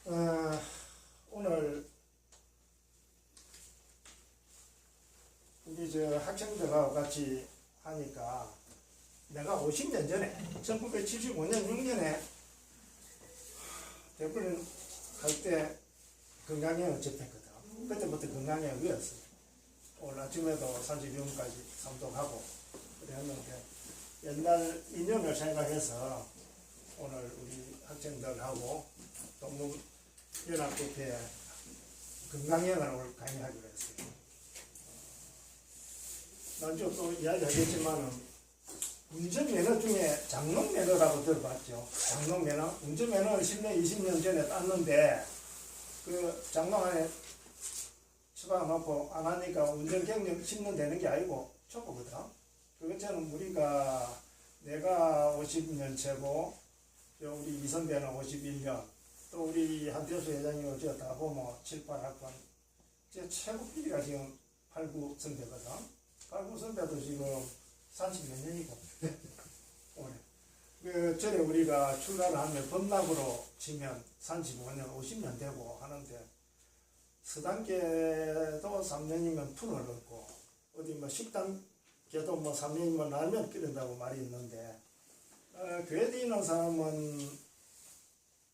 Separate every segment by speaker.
Speaker 1: 오늘 우리 저 학생들하고 같이 하니까 내가 50년 전에 1975년 6년에 대불 갈때 건강영을 접했거든. 그때부터 건강영이었어요. 오늘 아침에도 32분까지 삼독하고 그랬는데 옛날 인연을 생각해서 오늘 우리 학생들하고 동문연합협회 건강영을 오늘 강의하기로 했어요. 나중에 또 이야기하겠지만은 운전면허 중에 장롱면허라고 들어봤죠. 장롱면허. 운전면허 10년, 20년 전에 땄는데 그 장롱 안에 처박아놓고 안 하니까 운전 경력 10년 되는 게 아니고 초보거든. 그것처럼 우리가 내가 50년 채고 우리 이선배는 51년 또 우리 한태수 회장님 어제 다 보면 7, 8학번 제 최고 비리가 지금 8, 9 선배거든. 8, 9 선배도 지금 30몇 년이고 올해 그 전에 우리가 출가를 하면 법락으로 치면 35년 50년 되고 하는데 서당계도 3년이면 푼을 얻고 어디 뭐 식당계도 뭐 3년이면 라면 끓인다고 말이 있는데 교회 다니는 사람은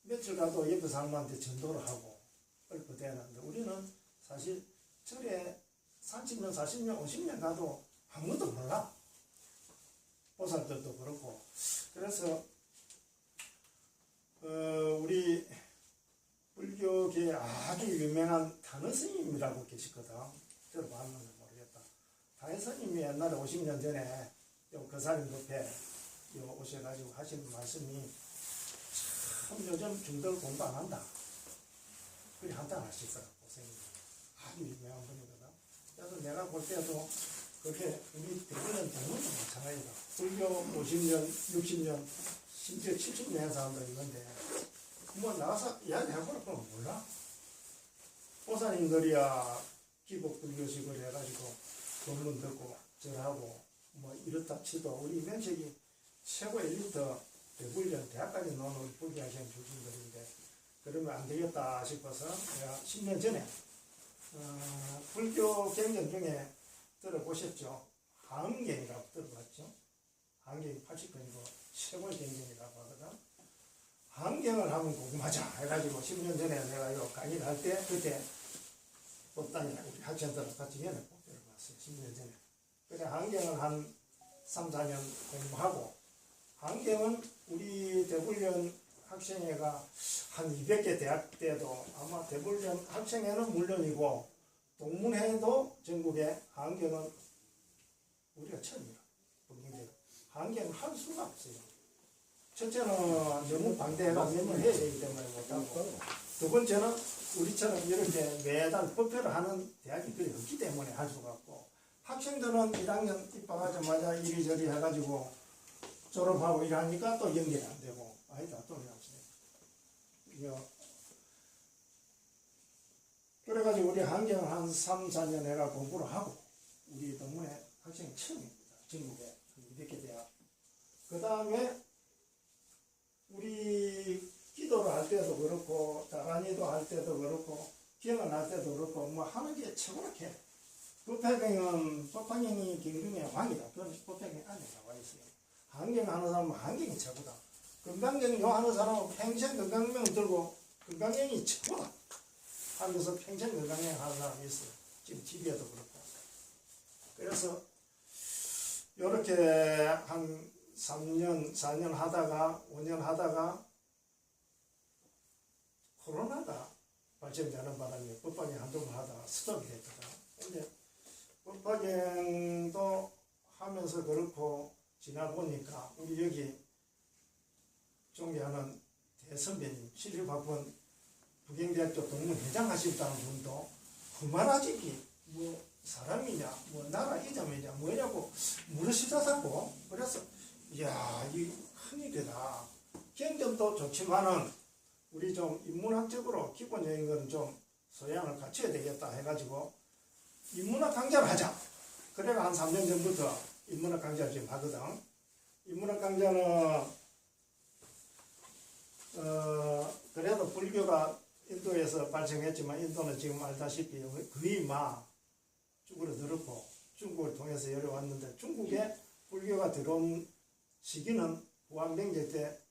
Speaker 1: 며칠 가도 옆에 사람한테 전도를 하고 얼굴 되는데 우리는 사실 절에 30년 40년 50년 가도 아무도 몰라. 보살들도 그렇고 그래서 우리 불교계에 아주 유명한 단어 스님이라고 계시거든. 들어봤는지 모르겠다. 단어 스님이 옛날에 50년 전에 거사님 옆에 오셔가지고 하시는 말씀이 참 요즘 중들 공부 안 한다. 그리 한다 하시더라고. 선생님. 아주 유명한 분이거든. 그래서 내가 볼 때도 그렇게 우리 대부분 대부분 마찬가지다. 불교 50년, 60년, 심지어 70년 한 사람도 있는데 뭐 나와서 이야기해보라 그러면 몰라. 보살님들이야 기복 불교식을 해가지고 법문 듣고 절하고 뭐 이렇다 치도 우리 면책이 최고 엘리트 대불련 대학까지 나오는 불교하시는 출신들인데 그러면 안 되겠다 싶어서 내가 10년 전에 불교 경전 중에 들어보셨죠? 하은경이라고 들어봤죠? 하은경이 80권이고 최고의 경전이라고 하거든. 하은경을 하면 궁금하자 해가지고 10년 전에 내가 요 강의를 할 때 그때 법당에 우리 학생들하고 같이 연을 꼭 들어봤어요. 10년 전에. 그래 하은경을 한 3, 4년 공부하고 하은경은 우리 대불련 학생회가 한 200개 대학 때도 아마 대불련 학생회는 물론이고 동문회도 전국에 하은경은 우리가 처음이야. 하은경은 할 수가 없어요. 첫째는 너무 방대해가 몇년 해야 되기 때문에 못하고 두 번째는 우리처럼 이렇게 매달 법회를 하는 대학이 그리 없기 때문에 할 수가 없고 학생들은 1학년 입학하자마자 이리저리 해가지고 졸업하고 일하니까 또 연결이 안 되고 아니다 또 해야지. 그래가지고 우리 한경을 한 3, 4년 내가 공부를 하고 우리 동문회 학생이 처음입니다. 전국에 200개 대학. 그 다음에 우리 기도를 할 때도 그렇고 다간이도 할 때도 그렇고 기억을 할 때도 그렇고 뭐 하는 게 최고렇게 법화경은 법화경이 경중의 왕이다. 그건 법화경 안에 나와 있어요. 한경 하는 사람은 한경이 최고다. 건강경 요 하는 사람은 평생 건강명 들고 건강경이 최고다. 하면서 평생 건강경 하는 사람이 있어요. 지금 TV에도 그렇고. 그래서 요렇게 한 3년, 4년 하다가 5년 하다가 코로나가 발생되는 바람에 법화경 한동안 하다가 스톱이 됐거든. 근데 법화경도 하면서 그렇고 지나보니까 우리 여기 존경하는 대선배님 76학번 북경대학교 동문회장 하셨다는 분도 그만하지기 뭐 사람이냐 뭐 나라 이점이냐 뭐냐고 물으시더라고. 그래서 이야 이 큰일이다. 경전도 좋지만은 우리 좀 인문학적으로 기본적인 거는 좀 소양을 갖춰야 되겠다 해가지고 인문학 강좌를 하자. 그래가 한 3년 전부터 인문학 강좌를 지금 하거든. 인문학 강좌는 그래도 불교가 인도에서 발생했지만 인도는 지금 알다시피 거의 막 쭈그러들었고 중국을 통해서 열어왔는데 중국에 불교가 들어온 시기는 후한명제 때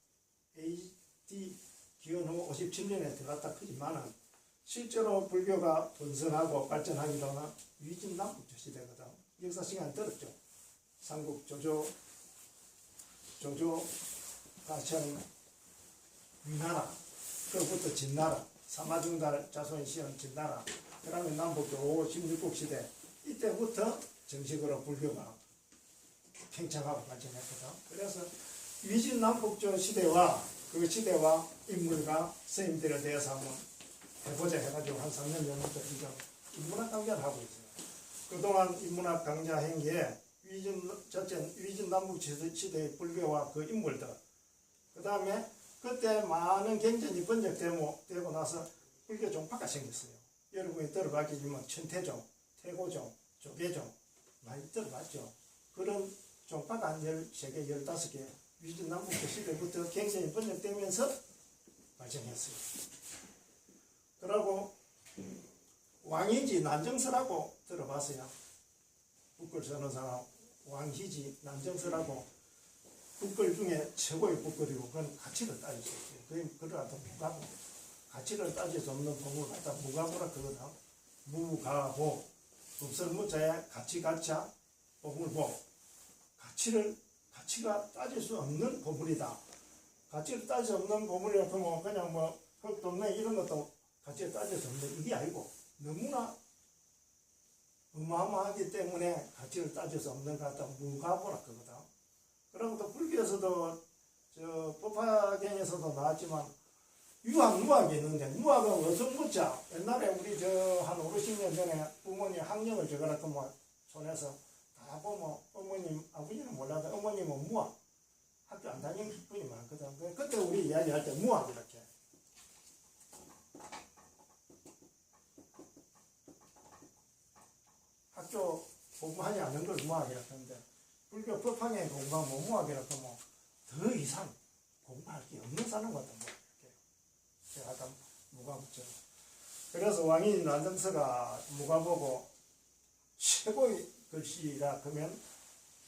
Speaker 1: AD 기원후 57년에 들어갔다 크지만은 실제로 불교가 번성하고 발전하기로는 위진남북조 시대거든. 역사 시간이 들었죠. 삼국 조조 가천 위나라, 그부터 진나라, 사마중달 자손이 시온 진나라, 그 다음에 남북조 5, 16국 시대, 이때부터 정식으로 불교가 팽창하고 발전했거든. 그래서 위진남북조 시대와 그 시대와 인물과 스님들에 대해서 한번 해보자 해가지고 한 3년 전부터 지금 인문학 강좌를 하고 있어요. 그동안 인문학 강좌 행기에 위진남북 시대의 불교와 그 인물들, 그 다음에 그때 많은 경전이 번역되고 나서 불교 종파가 생겼어요. 여러분이 들어봤겠지만 천태종, 태고종, 조계종 많이 들어봤죠. 그런 종파가 한 13개, 15개 위진남북 시대부터 경전이 번역되면서 발전했어요. 그러고 왕희지 난정설하고 들어봤어요. 북글 선호사 왕희지 난정설하고 북글 중에 최고의 북글이고 그건 가치를 따질 수 있어요. 그걸 갖다 무가고 가치를 따질 수 없는 법을 갖다 무가고라 그러거든. 무가고 법설무자에 가치가차 법물보 가치가 따질 수 없는 보물이다. 가치를 따질 수 없는 보물이라 그러면 그냥 뭐 흙동네 이런 것도 가치를 따질 수 없는 이게 아니고 너무나 어마어마하기 때문에 가치를 따질 수 없는 것 같다. 무가보라 그거다. 그리고 또 불교에서도 저 법화경에서도 나왔지만 유학무학이 있는데 무학은 어떤 묻자. 옛날에 우리 저 한 5, 60년 전에 부모님 학력을 적어라 뭐 손에서 다 보면 어머님 아버지는 몰라도 어머님은 무학 학교 안 다니는 분이 많거든. 그때 우리 이야기할 때 무학 이렇게 학교 공부하지 않는 걸 무학이라고 하는데 불교 법학에 공부하면 무학이라고 하면 더 이상 공부할 게 없는 사람 같은 거 이렇게 제가 아까 무과부처럼. 그래서 왕인 난정서가 무과보고 최고의 글씨라 그러면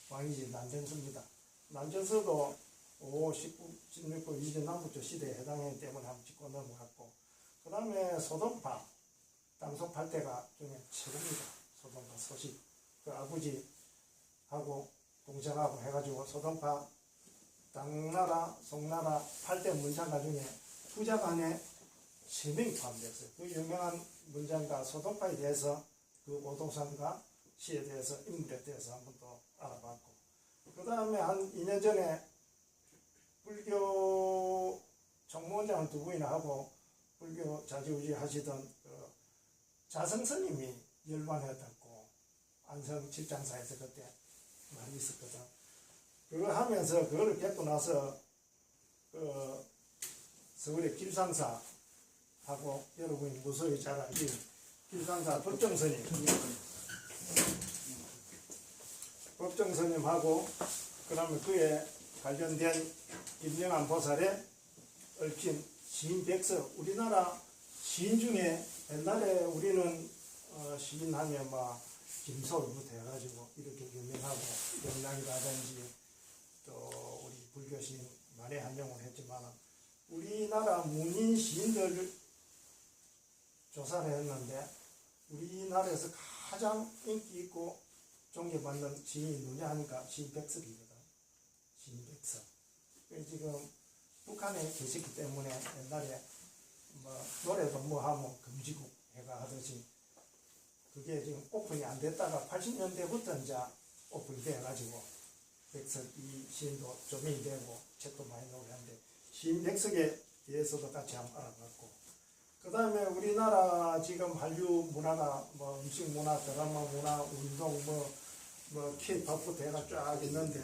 Speaker 1: 왕이지 난정서입니다. 난정서도 5, 19, 16국 위진남북조 시대에 해당하기 때문에 한번 짚고 넘어갔고, 그 다음에 소동파 당속 8대가 중에 최고입니다. 소동파 소식 그 아버지하고 동생하고 해가지고 소동파 당나라 송나라 8대 문장가 중에 투자간에 3명이 포함되었어요. 그 유명한 문장가 소동파에 대해서 그 오도산과 시에 대해서 인물에 대해서 한번 또 알아봤고, 그 다음에 한 2년 전에 불교 정무원장을 2분이나 하고 불교 자지우지 하시던 그 자성스님이 열반했다고 안성 칠장사에서 그때 많이 있었거든. 그거 하면서 그거를 뵙고 나서 그 서울의 길상사하고 여러분이 무소히 잘 알지 길상사 법정스님하고 그 다음에 그에 관련된 김영한 보살에 얽힌 시인백서, 우리나라 시인 중에 옛날에 우리는 시인하면 막 김소월부터 해가지고 이렇게 유명하고 영랑이라든지 또 우리 불교 시인 만에 한용을 했지만 우리나라 문인 시인들 조사를 했는데 우리나라에서 가장 인기 있고 존경받는 시인이 누냐 하니까 시인백석이거든. 시인백석. 지금 북한에 계시기 때문에 옛날에 뭐 노래도 뭐 하면 금지국 해가 하듯이 그게 지금 오픈이 안 됐다가 80년대부터 이제 오픈이 돼가지고 백석 이 시인도 조명이 되고 책도 많이 나오고 하는데 시인 백석에 대해서도 같이 한번 알아봤고, 그 다음에 우리나라 지금 한류 문화가 뭐 음식 문화, 드라마 문화, 운동 뭐 K-팝부터 해가 쫙 있는데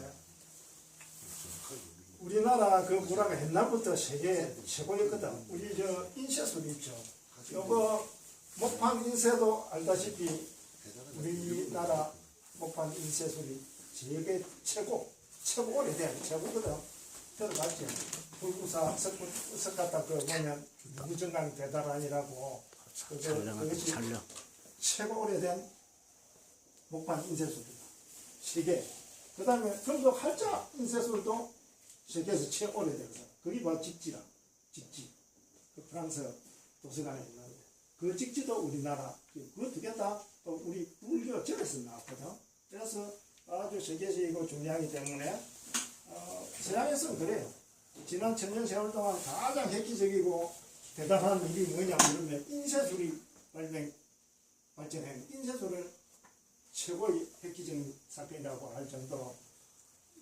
Speaker 1: 우리나라 그 문화가 옛날부터 세계 최고였거든. 우리 저 인쇄술 있죠. 요거 목판 인쇄도 알다시피 우리나라 목판 인쇄술이 세계 최고 오래된 최고거든. 들어갔죠. 불구사 석가다 그 뭐냐 무정강 대단한이라고 그것이 최고 오래된 목판 인쇄술입니다. 세계. 그 다음에 금속 활자 인쇄술도 세계에서 최고 오래돼서 그게 바로 직지라. 직지. 그 프랑스 도서관에 있는데 그 직지도 우리나라 그 두 개 다 또 우리 불교 절에서 나왔거든. 그래서 아주 세계적이고 중요하기 때문에 서양에서는 그래요. 지난 천년 세월 동안 가장 획기적이고 대단한 일이 뭐냐 그러면 인쇄술이 발전한 인쇄술을 최고의 획기적인 사건이라고 할 정도로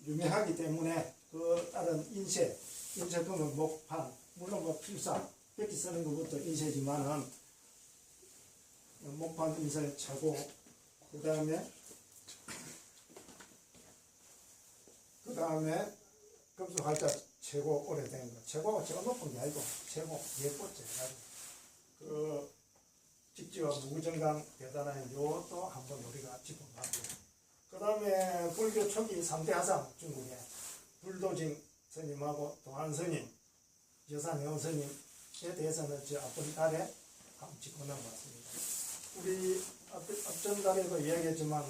Speaker 1: 유명하기 때문에 그 다른 인쇄금은 목판, 물론 뭐 필사, 벽지 쓰는 것부터 인쇄지만은 목판 인쇄 최고, 그 다음에 금속활자 최고 오래된 거, 최고가 제가 높은 게 아니고 최고 예꽃째 해가지고 그 직지와 무정강 대단한 요것도 한번 우리가 짚어봤고, 그 다음에 불교 초기 3대 화상 중국에 불도징 스님하고 도안 스님, 여산영 스님에 대해서는 저 앞전 달에 한번 짚고 넘어갔습니다. 우리 앞전 달에도 이야기했지만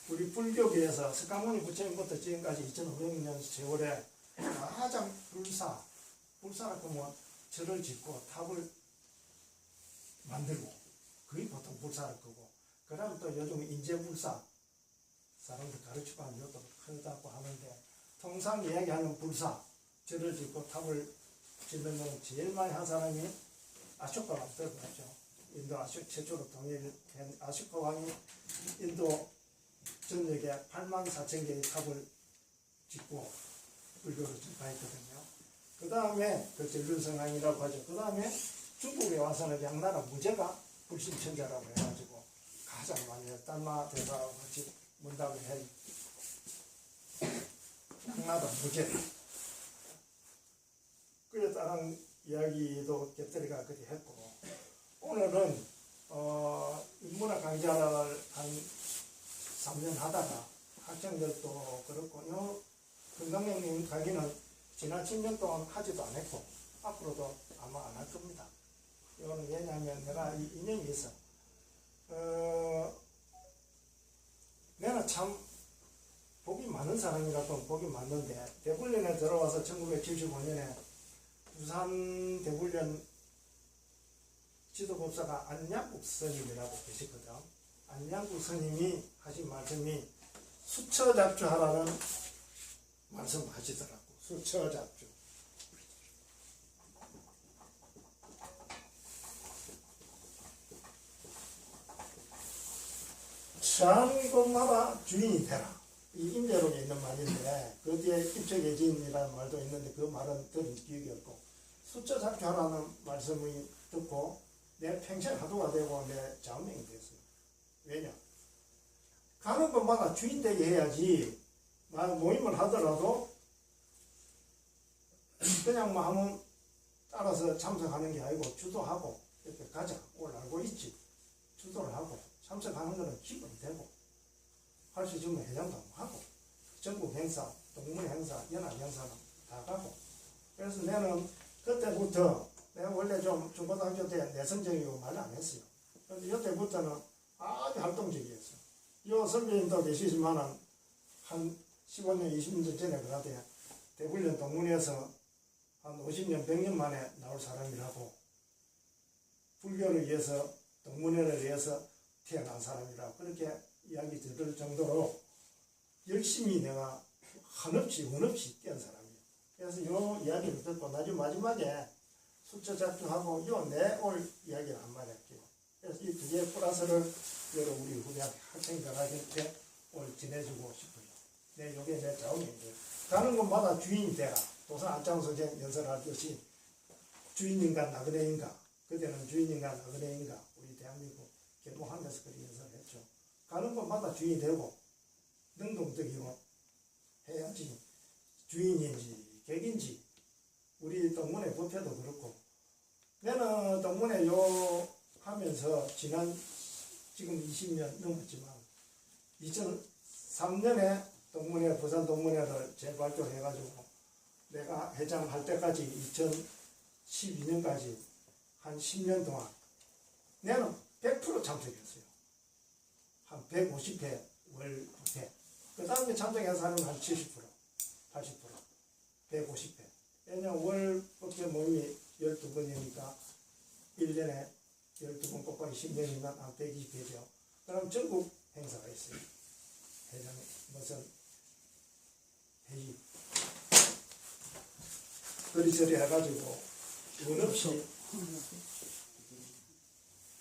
Speaker 1: 우리 불교계에서 석가모니 부처님부터 지금까지 2500년 세월에 가장 불사라고 뭐 절을 짓고 탑을 만들고 그게 보통 불사일 거고, 그 다음 또 요즘 인재불사 사람들 가르치고 하는 것도 크다고 하는데, 통상 이야기하는 불사 절을 짓고 탑을 짓는 건 제일 많이 한 사람이 아쇼카가 들어갔죠. 인도 최초로 통일한 아쇼카 왕이 인도 전역에 84,000개의 탑을 짓고 불교를 전파했거든요. 그 다음에 그 전륜성왕이라고 하죠. 그 다음에 중국에 와서는 양나라 무제가 불신천자라고 해가지고 가장 많이 달마 대사하고 같이 문답을 해. 양나라 무제. 그에 따른 이야기도 곁들이가 그리 했고, 오늘은 인문학 강좌를 한 3년 하다가 학생들도 그렇고, 요 건강형님 강의는 지난 10년 동안 하지도 않았고 앞으로도 아마 안 할 겁니다. 이거는 왜냐하면 내가 이 인연이 있어. 내가 참 복이 많은 사람이라고 복이 많는데, 대불련에 들어와서 1975년에 부산 대불련 지도법사가 안양국 스님이라고 계시거든. 안양국 스님이 하신 말씀이 수처잡주하라는 말씀하시더라고. 수처잡주. 취하는 곳마다 주인이 되라. 이 임대록에 있는 말인데, 그 뒤에 입적예진이라는 말도 있는데 그 말은 들은 기억이 없고, 수처잡주하라는 말씀을 듣고 내 평생 화두가 되고 내 자문이 됐어요. 왜냐? 가는 곳마다 주인 되게 해야지. 모임을 하더라도 그냥 뭐 한번 따라서 참석하는 게 아니고 주도하고 이렇게 가자. 오늘 알고 있지. 주도를 하고 참석하는 거는 기본이 되고, 할 수 있으면 회장도 하고 전국 행사, 동문 행사, 연합 행사는 다 가고. 그래서 나는 그때부터 내가 원래 좀 중고등학교 때 내성적이고 말 안 했어요. 그런데 이때부터는 아주 활동적이었어요. 요 선배님도 계시지만은 한 15년, 20년 전에 그러대요. 대불련 동문에서 한 50년, 100년 만에 나올 사람이라고, 불교를 위해서, 동문회를 위해서 태어난 사람이라고 그렇게 이야기 들을 정도로 열심히 내가 한없이 원없이 뛴 사람이에요. 그래서 요 이야기를 듣고 나중에 마지막에 수처잡주하고 요 내 올 이야기를 한마디 할게요. 그래서 이 두 개의 플러스를 여러 우리 후배 학생들한테 오늘 지내주고 싶어요. 네, 요게 내 자원인데, 가는 곳마다 주인이 되라. 도산 안창소생 연설하듯이 주인인가 나그네인가, 그때는 주인인가 나그네인가, 우리 대한민국 개봉하면서 그런 연설을 했죠. 가는 곳마다 주인이 되고 능동적이고 해야지. 주인인지 객인지. 우리 동문회 부패도 그렇고, 내는 동문회 요 하면서 지금 20년 넘었지만 2003년에 동문회, 부산 동문회를 재발족해가지고 내가 회장할 때까지 2012년까지 한 10년 동안 내는 100% 참석했어요. 한 150회 월부회. 그 다음에 참석한 사람은 한 70%, 80%, 150회. 왜냐면 월부회 모임이 12번이니까 1년에 12번 곱하기 10년이면 한 120회죠. 그럼 전국 행사가 있어요. 회장 무슨 회의. 그리저리 해가지고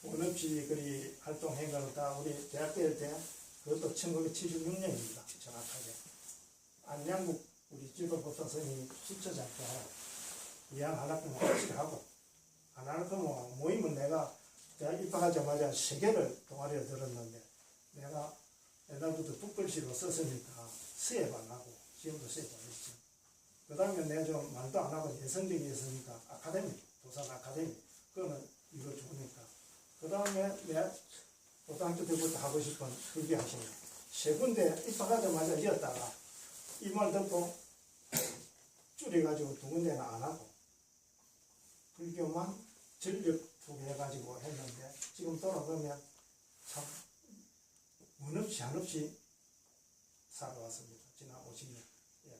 Speaker 1: 원 없이 그리 활동한 거는 다 우리 대학 다닐 때 그것도 1976년입니다. 정확하게. 안양국 우리 지도부터 선생님 수처장도 이양 안 할 거면 확실히 하고 안 할 거면 모임은 내가 대학 입학하자마자 3개를 동아리에 들었는데 내가 옛날부터 북글씨로 썼으니까 수업 안 하고 지금도 수업 안 했죠. 그 다음에 내가 좀 말도 안 하고 예성적이었으니까 아카데미, 도산 아카데미 그거는 이거 좋으니까 그 다음에 내가 고등학교 때부터 하고 싶은 불교 하시는 세 군데 입학하자마자 이었다가 이 말 듣고 줄여가지고 2군데는 안 하고 불교만 전력 투기해가지고 했는데 지금 돌아보면 참 운 없이 한 없이 살아왔습니다. 지난 50년. 예.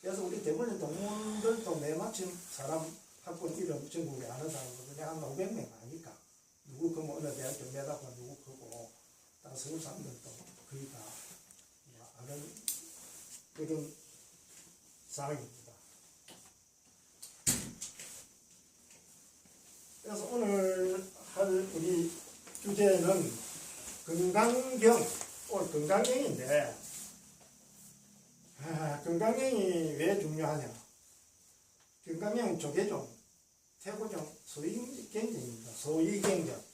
Speaker 1: 그래서 우리 대부분 동문들도 매마침 사람 학군 이름 전국에 아는 사람들이 한 500명 아니까 누구 그 어느 대학교 매다고 누구 그고 다 서울 사람들도 거의 다 아는 그런 상황입니다. 그래서 오늘 할 우리 주제는 건강경, 오늘 건강경인데 건강경이 왜 중요하냐? 건강경은 조계종, 태고종, 소위경전입니다. 소위경전.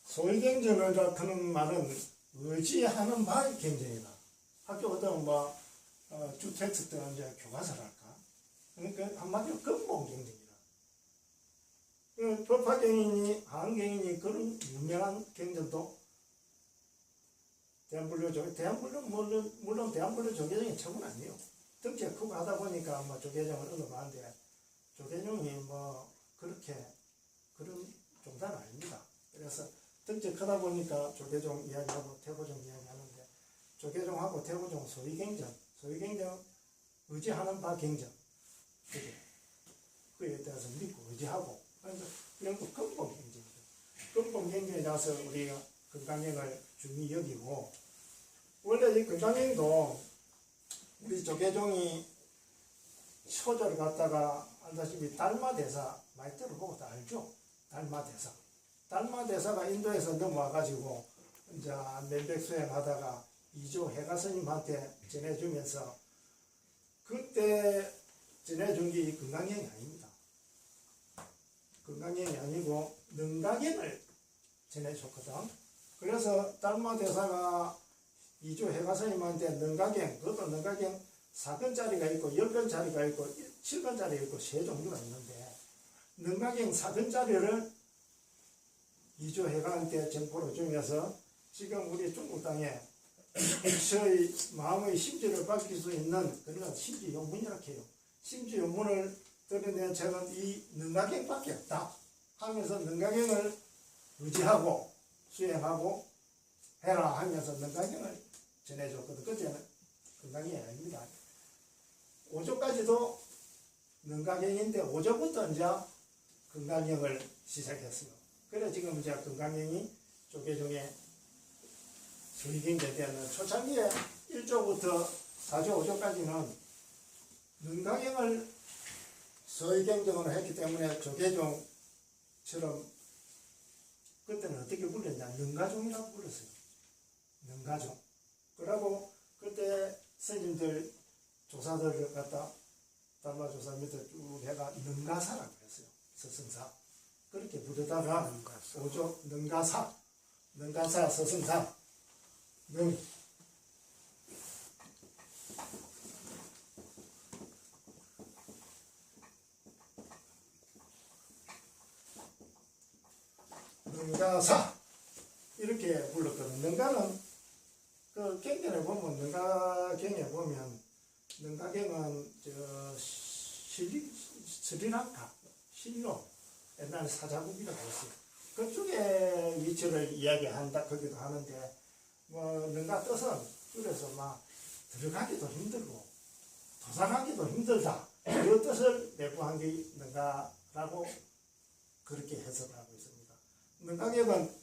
Speaker 1: 소위경전을 같은 말은 의지하는 바의 경전이다. 학교 어떤 주텍스트 이제 교과서를 할까? 그러니까 한마디로 근본 경전이다. 법화경이니 한경이니 그런 유명한 경전도 대한불교 물론 대한불교 조계종이 최고는 아니에요. 덕지가 크고 하다 보니까 조계종을 얻어봤는데 조계종이 그렇게 그런 종단은 아닙니다. 그래서 덕지 크다 보니까 조계종 이야기하고 태고종 이야기하는데 조계종하고 태고종 소위경전 의지하는 바 경전 그에 대해서 믿고 의지하고 그래서 이런 거 근본 경전이죠. 근본 경전이라서 우리가 건강경을 중히 여기고 원래 이 건강경도 우리 조계종이 초조를 갖다가 알다시피 달마대사 많이 들어보고 다 알죠? 달마대사가 인도에서 넘어와가지고 이제 면백 수행하다가 이조 해가 스님한테 전해주면서 그때 전해준 게 건강경이 아닙니다. 건강경이 아니고 능가경을 전해줬거든. 그래서 달마대사가 이조 해가 스님한테 능가경, 그것도 능가경 4권짜리가 있고 10권짜리가 있고 7권짜리가 있고 세 종류가 있는데 능가경 4권짜리를 이조 해가한테 정보를 주면서 지금 우리 중국 땅에 저의 마음의 심지를 밝힐 수 있는 그런 심지용문이라고 해요. 심지용문을 드러낸 책은 이 능가경밖에 없다 하면서 능가경을 의지하고 수행하고 해라 하면서 능가경을 전해줬거든. 그때는 건강경이 아닙니다. 5조까지도 능가경인데 5조부터 이제 건강경을 시작했어요. 그래 지금 이제 건강경이 조계종의 소위경전에 대한 초창기에 1조부터 4조, 5조까지는 능가경을 소위경전으로 했기 때문에 조계종처럼 그때는 어떻게 불렀냐? 능가종이라고 불렀어요. 능가종. 그러고 그때 스님들 조사들을 갖다 달마조사 밑에 쭉 해가 능가사라고 했어요. 서승사. 그렇게 부르다가 오조 능가사 서승사 능 능가사 이렇게 불렀거든. 능가는 그 경전에 보면 능가경에 보면 능가경은 스리랑카 신로 옛날에 사자국이라고 했어요. 그쪽에 위치를 이야기한다 거기도 하는데 뭐 능가 뜻은 줄여서 막 들어가기도 힘들고 도살하기도 힘들다 그 뜻을 내부한 게 능가라고 그렇게 해석하고 있습니다. 능가경은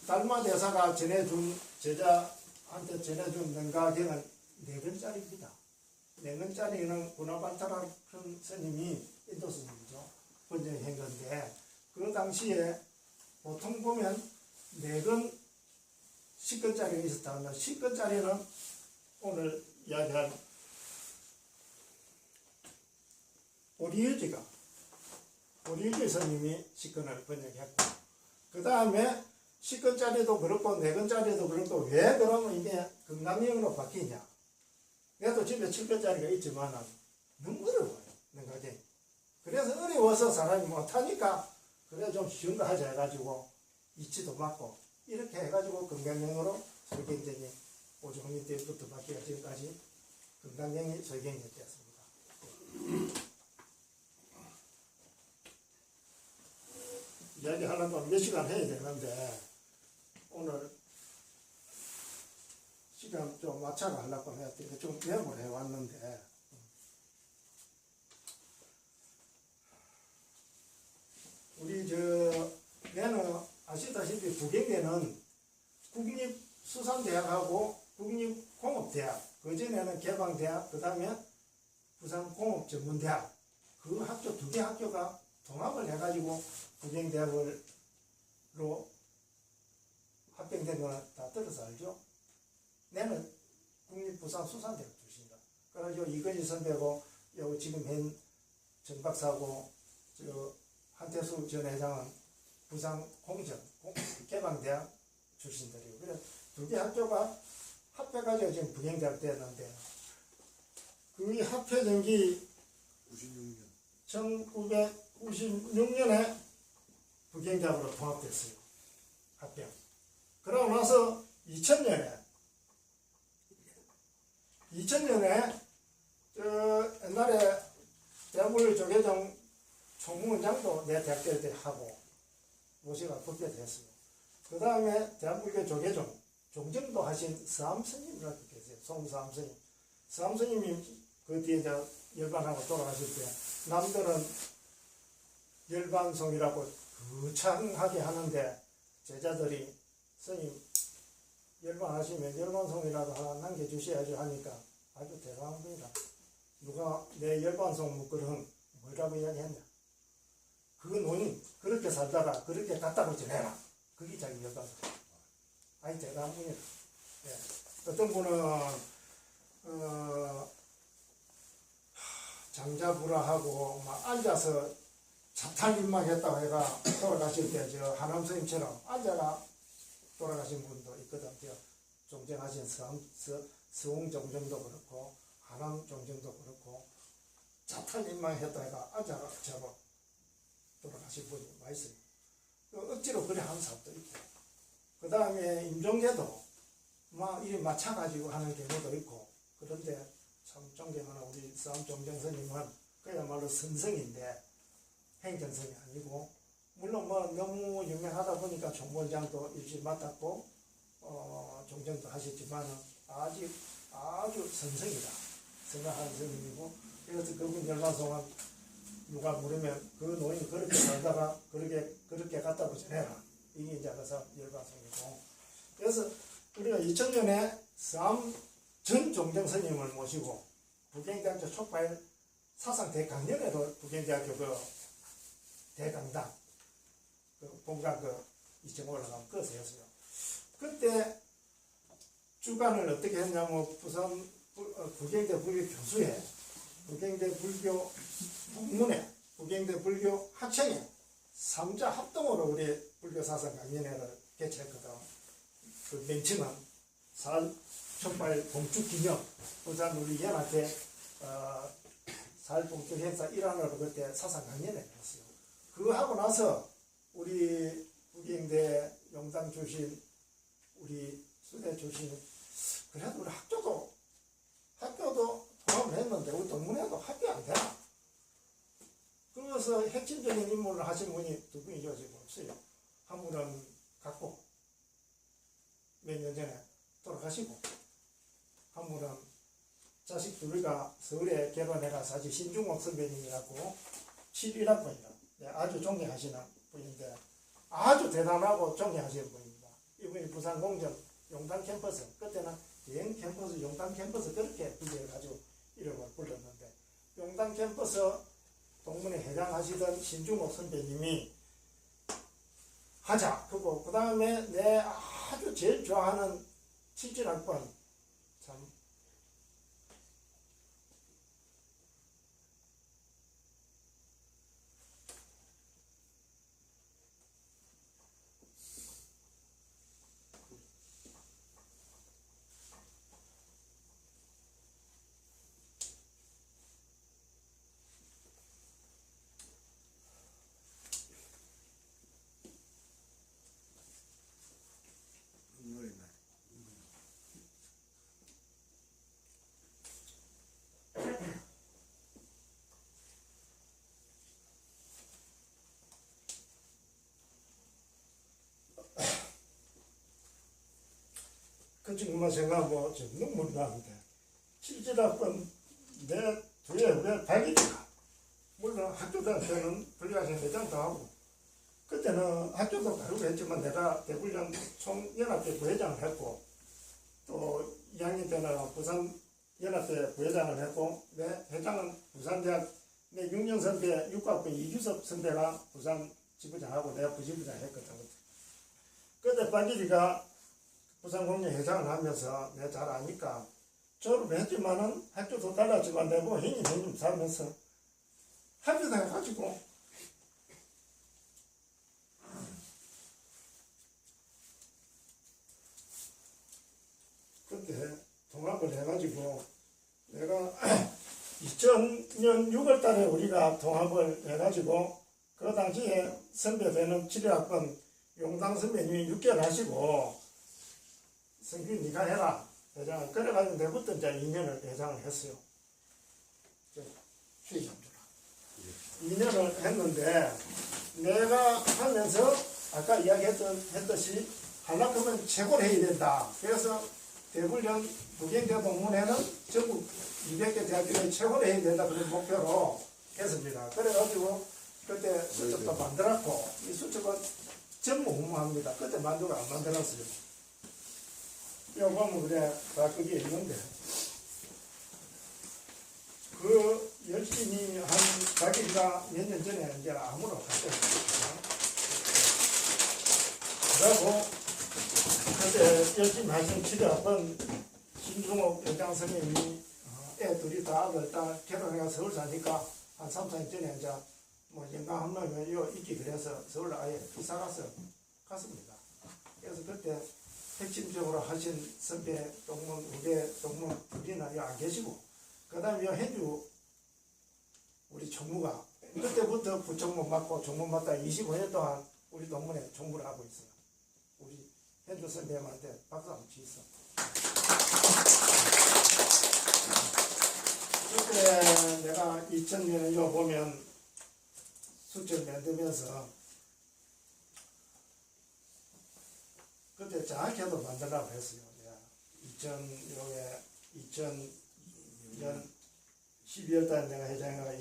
Speaker 1: 달마 대사가 전해준 제자한테 전해준 능가경은 4권짜리입니다. 4권짜리는 구나발타라 큰 스님이 인도 스님이죠. 번역한 건데 그 당시에 보통 보면 4권 10권짜리가 있었다면 10권짜리는 오늘 이야기한 오리유지 스님이 10권을 번역했고 그 다음에 10권짜리도 그렇고 4권짜리도 그렇고 왜 그러면 이게 건강형으로 바뀌냐. 내도 집에 7권짜리가 있지만 너무 어려워요. 능가경이. 그래서 어려워서 사람이 못하니까 그래 좀 쉬운 거 하자 해가지고 이치도 맞고 이렇게 해가지고 건강형으로 소경전이 오종민 때부터 바뀌가 지금까지 건강형이 소경이 되었습니다. 이야기 하려면 몇 시간 해야 되는데 오늘 시간 좀 맞춰가 하려고 해야 돼. 좀 메모를 해왔는데 우리 내는 아시다시피 북경대는 국립수산대학하고 국립공업대학 그전에는 개방대학 그 다음에 부산공업전문대학 그 학교 2개 학교가 통합을 해가지고 북경대학으로 합병된 거 다 들어서 알죠? 내는 국립부산수산대학 출신이다. 그래가지고 이건희 선배고 지금 현 정박사고 한태수 전 회장은 부산공전 개방대학 출신들이고 그래 2개 학교가 합해가지고 지금 북경대학 됐는데 그 합해전기 1996년에 북경대학으로 통합됐어요. 합병. 그러고 나서 2000년에 옛날에 대한민국 조계종 총무원장도 내 대학교 때 하고 모시가 붙게 됐어요. 그 다음에 대한민국 조계종 종정도 하신 서암스님이라고 계세요. 송서암스님. 서암스님이 그 뒤에 이제 열반하고 돌아가실 때 남들은 열반송이라고 거창하게 하는데 제자들이 스님 열반하시면 열반송이라도 하나 남겨주셔야죠 하니까 아주 대단한 분이다. 누가 내 열반송 묶으면 뭐라고 이야기했냐. 그 노인 그렇게 살다가 그렇게 갔다고 전해라. 그게 자기 열반송. 아주 대단한 분이다. 예. 어떤 분은 장자부라하고 막 앉아서 자탈민망했다고 해가 돌아가실 때 하남 스님처럼 앉아라 돌아가신 분도 있거든. 종정하신 서웅종정도 그렇고 하남 종정도 그렇고 자탈민망했다고 해가 앉아라 저거 돌아가신 분이 많이 있어요. 억지로 그래 하는 사람도 있고 그 다음에 임종계도 막 이리 맞춰가지고 하는 경우도 있고 그런데 참 존경하는 우리 서암종정 스님은 그야말로 선성인데 행정성이 아니고 물론 뭐 너무 유명하다 보니까 총무원장도 일찍 맡았고 종정도 하셨지만 아주 선성이다 생각하는 스님이고 그래서 그분 열반송은 누가 물으면 그 노인 그렇게 살다가 그렇게 갔다고 전해라 이게 이제 그래서 열반송이고 그래서 우리가 2000년에 서암 전 종정 스님을 모시고 북경대학교 촉발 사상 대강연회로 북경대학교 대강당 본관 2층 올라가면 그것을 했어요. 그때 주관을 어떻게 했냐면 부산 북경대 불교 교수회 북경대 불교 북문회 북경대 불교 학생회 3자 합동으로 우리 불교 사상 강연회를 개최했거든. 그 멘칭은 촉발 봉축기념 부산 우리 연합회 사일봉축 행사 일환으로 그때 사상 강연회를 했어요. 그거 하고 나서 우리 북경대 용당 출신, 우리 수대 출신, 그래도 우리 학교도 통합을 했는데 우리 동문회도 합의 안 되나? 그래서 핵심적인 임무를 하신 분이 두 분이죠. 지금 없어요. 한 분은 갖고 몇 년 전에 돌아가시고, 한 분은 자식 둘이가 서울에 결혼해가 사실 신중옥 선배님이라고 7일학번이라 아주 존경하시는 분인데, 아주 대단하고 존경하시는 분입니다. 이분이 부산공정 용당 캠퍼스, 그때는 대형 캠퍼스 용당 캠퍼스 그렇게 부제해가지고 이름을 불렀는데, 용당 캠퍼스 동문회 회장 하시던 신중옥 선배님이 하자. 그리고 그 다음에 내 아주 제일 좋아하는 77학번, 참 그 지금만 생각하면 눈물 나는데, 77학번 내 뒤에 왜 발기가, 물론 학교 다닐 때는 분리학생 회장도 하고, 그때는 학교도 다르고 했지만 내가 대구령 총연합회 부회장을 했고, 또 2학년 때는 부산 연합회 부회장을 했고, 내 회장은 부산대학 내 6년 선배 6학번 이규섭 선배가 부산 지부장하고 내가 부지부장 했거든. 그때 반지리가 부산공연 회장을 하면서 내가 잘 아니까 졸업을 했지만은 학교도 달랐지만 내가 뭐 형님 살면서 학교 다녀가지고 그때 통합을 해가지고 내가 2000년 6월 달에 우리가 통합을 해가지고, 그 당시에 선배되는 7학번 용당 선배님이 6개월 하시고, 성균 네가 해라 회장을. 그래가지고 내부터 이제 2년을 회장을 했어요. 수의장주라 2년을 했는데, 내가 하면서 아까 이야기했듯이 하려면 최고를 해야 된다. 그래서 대구령 북경대 동문회는 전국 200개 대학교에 최고를 해야 된다, 그런 목표로 했습니다. 그래가지고 그때 수첩도 만들었고, 이 수첩은 전무후무합니다. 그때 만들고 안 만들었어요. 여기 보면 그래 다 그게 있는데, 그 열심히 한 자기가 몇 년 전에 이제 암으로 갔어요. 그리고 그때 열심히 하신 7학번 신중옥 회장 선생님이 애 둘이 다 아들 딸 결혼해가 서울 사니까 한 3, 4년 전에 이제 뭐 영광 한 놈이 요 있기 그래서 서울 아예 이사 가서 갔습니다. 그래서 그때 핵심적으로 하신 선배 동문, 후배 동문 둘이는 안 계시고, 그 다음에 현주 우리 총무가 그때부터 부총무 맡고 총무 맡다 25년 동안 우리 동문회 총무를 하고 있어요. 우리 현주 선배님한테 박수 한번 치있어. 그때 내가 2000년에 이거 보면 수첩 만들면서 그때 장학회도 만들라고 했어요. 내가 2000년 12월 달에 내가 회장이가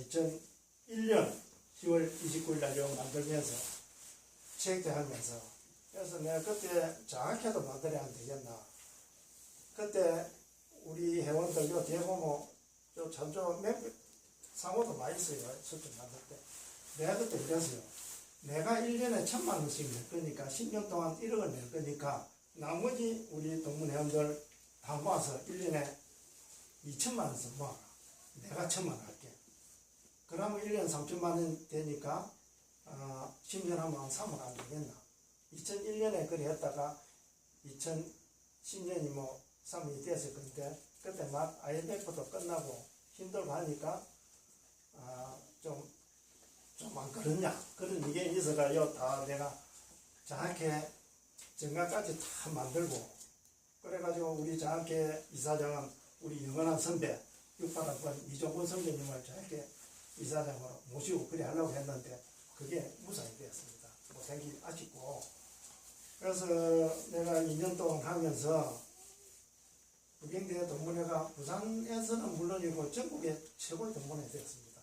Speaker 1: 2001년 10월 29일 날 이거 만들면서 책제하면서, 그래서 내가 그때 장학회도 만들어야 안 되겠나. 그때 우리 회원들 요 뒤에 보면 요 참조 상호도 많이 써요. 수첩 만들 때. 내가 그때 그랬어요. 내가 1년에 1000만원씩 낼 거니까 10년 동안 1억을 낼 거니까 나머지 우리 동문회원들 다 모아서 1년에 2천만원씩 모아라. 내가 1000만원 할게. 그러면 1년에 3천만원 되니까 10년 하면 한 3억 안 되겠나. 2001년에 그래 했다가 2010년이 뭐 3억이 됐을 건데, 그때 막 IMF도 끝나고 힘들고 하니까 좀 좀 안 그렇냐 그런 이게 있어가요. 다 내가 장학회 정각까지 다 만들고 그래가지고 우리 장학회 이사장은 우리 영원한 선배 6학번 이종근 선배님을 장학회 이사장으로 모시고 그래 하려고 했는데 그게 무산이 되었습니다. 못생기 아쉽고 그래서 내가 2년 동안 하면서 북경대 동문회가 부산에서는 물론이고 전국의 최고의 동문회 되었습니다.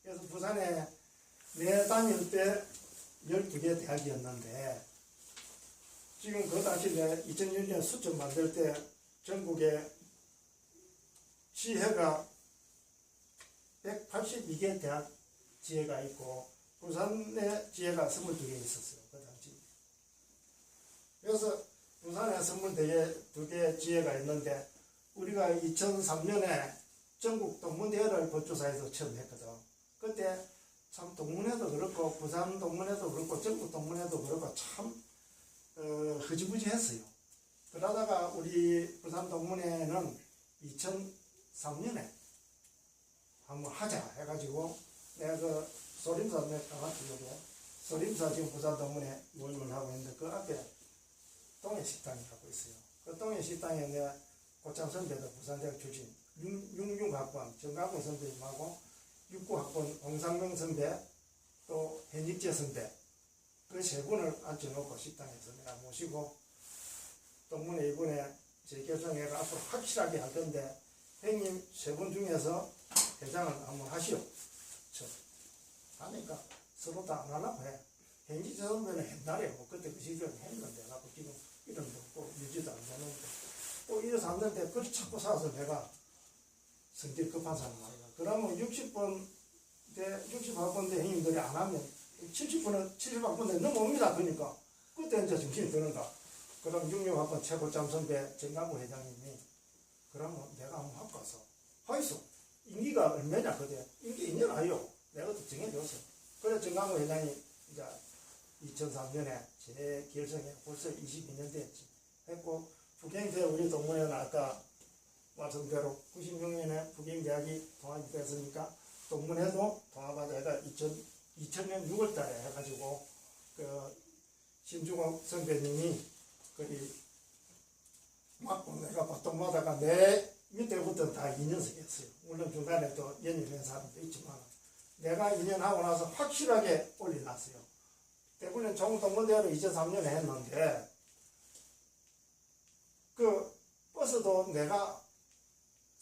Speaker 1: 그래서 부산에 내 다닐 때 12개 대학이었는데 지금 그 당시 내 2006년 수첩 만들 때 전국에 지회가 182개 대학 지회가 있고 부산에 지회가 22개 있었어요. 그 당시. 그래서 부산에 22개 지회가 있는데 우리가 2003년에 전국 동문대회를 법조사에서 처음 했거든. 그때 참 동문회도 그렇고 부산 동문회도 그렇고 전국 동문회도 그렇고 참 흐지부지 했어요. 그러다가 우리 부산 동문회는 2003년에 한번 하자 해가지고 내가 그 소림사 내가 가가지고 소림사 지금 부산 동문회 모임을 하고 있는데 그 앞에 동해식당이라고 있어요. 그 동해식당에 내가 고창 선배도 부산대학 출신 66학번 정강훈 선배님하고 69학번 홍상명 선배 또 hen익재 선배 그 세 분을 앉혀놓고 식당에서 내가 모시고 동문회 이번에 재결성해가 앞으로 확실하게 할 건데 형님 세 분 중에서 회장을 한번 하시오. 하니까 서로 다 안 하려고 해. hen익재 선배는 옛날에 뭐 그때 그 시절에 했는데 나도 지금 이름도 없고 유지도 안 되는데 또 이래서 안 되는데 그걸 자꾸 사서 내가 성질 급한 사람 아니야. 그러면 60번 대 68번 대 형님들이 안 하면 70학번 대 넘어옵니다. 그러니까 그때 이제 정신이 드는가. 그럼 66학번 최고점 선배 정강구 회장님이 그러면 내가 한번 바꿔서 하이소 임기가 얼마냐 그때 임기 2년 하요. 내가 또 정해줬어. 그래 정강구 회장이 이제 2003년에 재결성해 벌써 22년 됐지. 했고 북경대 우리 동문회는 아까 말씀대로 96년에 북경대학이 통합이 됐으니까 동문회도 통합하자 해가 2000년 6월 달에 해가지고 그 신중옥 선배님이 거기 맞고 내가 바통마다가 내 밑에부터 다 2년씩 했어요. 물론 중간에 또 연임된 사람도 있지만 내가 2년 하고 나서 확실하게 올려놨어요. 대구는 종동문대회를 2003년에 했는데 그 버스도 내가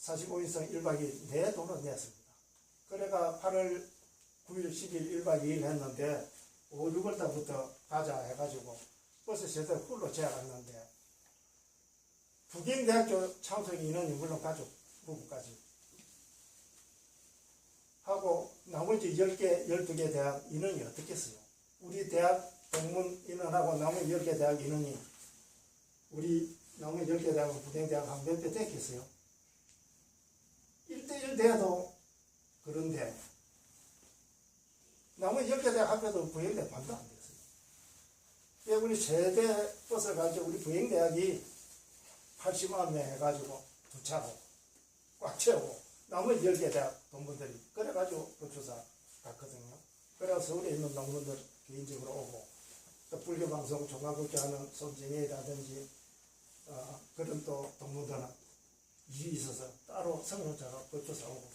Speaker 1: 45인승 1박 2일 내 돈을 냈습니다. 그래가 8월 9일 10일 1박 2일 했는데 5, 6월 달부터 가자 해가지고 버스 세대 홀로 제약했는데 북경대학교 참석 인원이 물론 가족 부부까지 하고 나머지 10개, 12개 대학 인원이 어떻겠어요? 우리 대학 동문 인원하고 나머지 10개 대학 인원이 우리 나머지 10개 대학은 북경대학 한 몇 배 됐겠어요? 1대1 대도 그런데 나머지 10개 대학 합해도 부영대 반도 안 됐어요. 왜 우리 세대 버스 가지고 우리 부영대학이 80만 명 해가지고 두 차고 꽉 채우고 나머지 10개 대학 동문들이 그래가지고 법조사 갔거든요. 그래서 서울에 있는 동문들 개인적으로 오고 또 불교방송 종합국제하는 손정혜라든지 그런 또 동문들은 일이 있어서 따로 성명자가 법조사 오고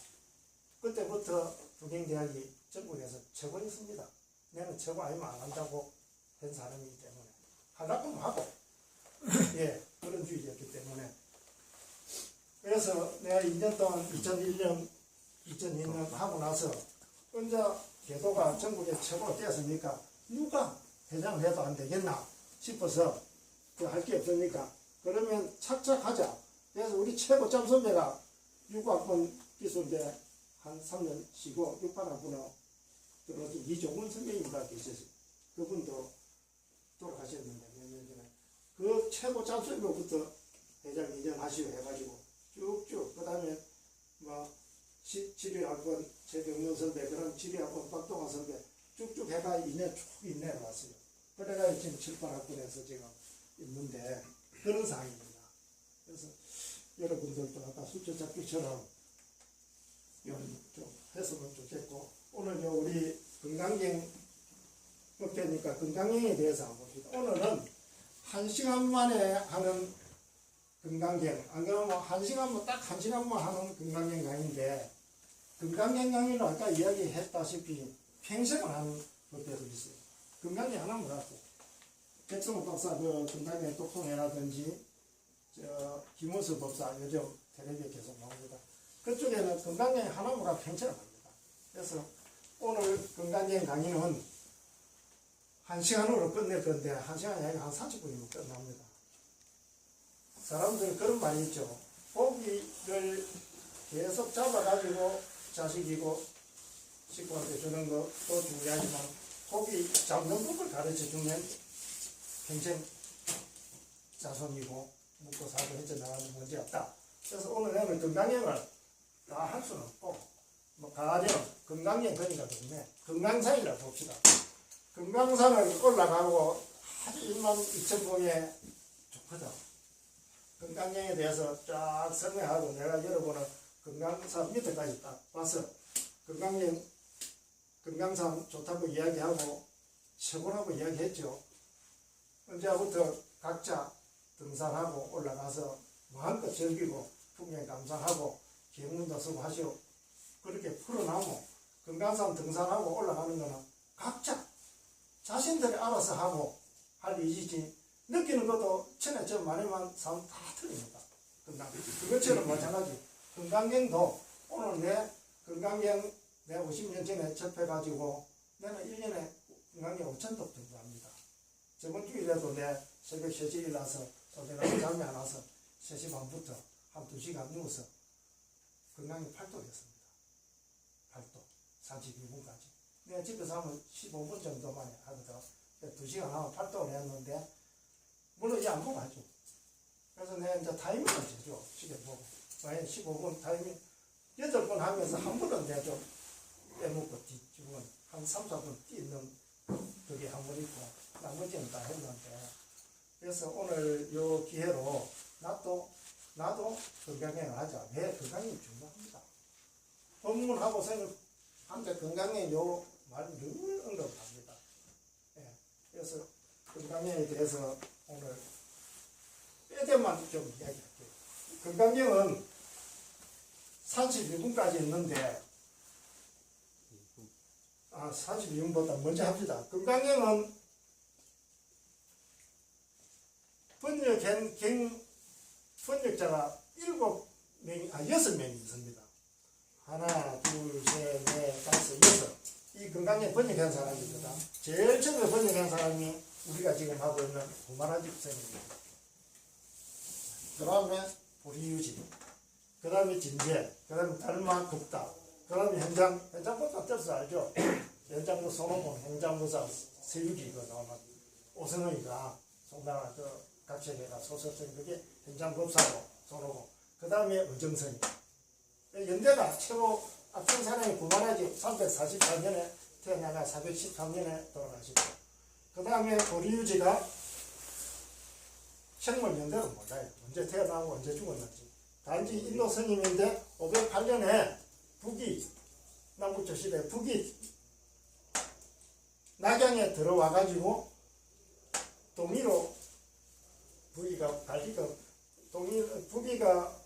Speaker 1: 그때부터 북경대학이 전국에서 최고였습니다. 내는 최고 아니면 안 한다고 한 사람이기 때문에 하려면 하고 예 그런 주의였기 때문에 그래서 내가 2년 동안 2001년 2002년 하고 나서 혼자 계도가 전국에 최고로 되었으니까 누가 회장을 해도 안 되겠나 싶어서 그 할 게 없으니까 그러면 착착하자. 그래서 우리 최고점 선배가 6학번 기술대 한 3년 쉬고 6학번으로 들어서 이종훈 선배님과 계셨어요. 그분도 돌아가셨는데 몇 년 전에 그 최고점 선배부터 회장 2년 하시고 해가지고 쭉쭉 그 다음에 뭐 7위학번 최병문 선배 그럼 7위학번 박동환 선배 쭉쭉 해가 2년 쭉 내려왔어요. 그래가 지금 7, 8학번에서 지금 있는데 그런 상황입니다. 그래서 여러분들도 아까 숫자 잡기처럼 좀 했으면 좋겠고 오늘 우리 건강경 목표니까 건강경에 대해서 한번 봅시다. 오늘은 1시간 만에 하는 건강경, 안 그러면 1시간만 딱 1시간만 하는 건강경 강의인데, 건강경 강의는 아까 이야기했다시피 평생을 하는 법들도 있어요. 건강경 하나만 갖고 백성호 박사 그 건강경 독송회라든지 김원수 법사 요즘 텔레비에 계속 나옵니다. 그쪽에는 건강경 하나만 갖고 평생을 합니다. 그래서 오늘 건강경 강의는 1시간으로 끝낼 건데 1시간이 아니라 한 30분이면 끝납니다. 사람들은 그런 말이 있죠. 고기를 계속 잡아가지고 자식이고 식구한테 주는 것도 중요하지만 고기 잡는 법을 가르쳐주면 평생 자손이고 먹고 살고 헤쳐나가는 문제 없다. 그래서 오늘 건강경을 다 할 수는 없고 뭐 가령 건강경 거리가 좋네. 금강산이라 봅시다. 금강산을 올라가고 아주 12,000봉에 좋거든. 건강경에 대해서 쫙 설명하고 내가 여러분은 금강산 밑에까지 딱 와서 금강산 좋다고 이야기하고 최고라고 이야기했죠. 언제부터 각자 등산하고 올라가서 마음껏 즐기고 풍경 감상하고 경문도 쓰고 하시오. 그렇게 풀어나고 금강산 등산하고 올라가는 거는 각자 자신들이 알아서 하고 할 일이지 느끼는 것도 천에 점 만에만 사람 다 틀립니다. 그것처럼 마찬가지 건강경도 오늘 내 건강경 내가 50년 전에 접해가지고 내가 1년에 건강경 5,000도 정도 합니다. 저번 주일에도 내 새벽 3시에 일어나서 내가 잠이 안 와서 3시 반부터 한 2시간 누워서 건강경 8도 했습니다. 8도 32분까지 내가 집에서 하면 15분 정도만 하거든. 2시간 하면 8도를 했는데 물론 이 안 보고 하죠. 그래서 내가 이제 타이밍을 재죠. 시계 보고. 만약에 15분 타이밍 8번 하면서 한 번은 내가 좀 빼먹고 뒷주은 한 3, 4분 뛰는 그게 한 번 있고 나머지는 다 했는데 그래서 오늘 요 기회로 나도 건강을 하자. 왜 건강이 중요합니다. 법문하고 생각하는데 건강에 요 말 늘 언급합니다. 예. 그래서 건강에 대해서 오늘 빼대만 좀 이야기할게요. 건강경은 32분까지 있는데 32분보다 먼저 합시다. 건강경은 번역자가 6명이 있습니다. 하나, 둘, 셋, 넷, 다섯, 여섯. 이 건강경 번역한 사람입니다. 제일 처음에 번역한 사람이 우리가 지금 하고 있는 구마라지 선생님입니다. 그 다음에 보리유지, 그 다음에 진제, 그 다음에 달마 국다, 그 다음에 현장보사 뜻을 알죠? 현장부 손오공, 행장부사 세유기가 나오는 오선호이가 송나라 그 각색에가 소설쓴 그게 현장법사고 손오공, 그 다음에 의정선이. 연대가 최고 앞선 사람이 구마라지 348년에 태어나가 413년에 돌아가시고, 그 다음에 보리유지가 생물연대를 몰라요. 언제 태어나고 언제 죽었는지. 단지 인도 스님인데 508년에 북이 남북조 시대 북이 낙양에 들어와가지고 동의로 북이가 갈리가 북이가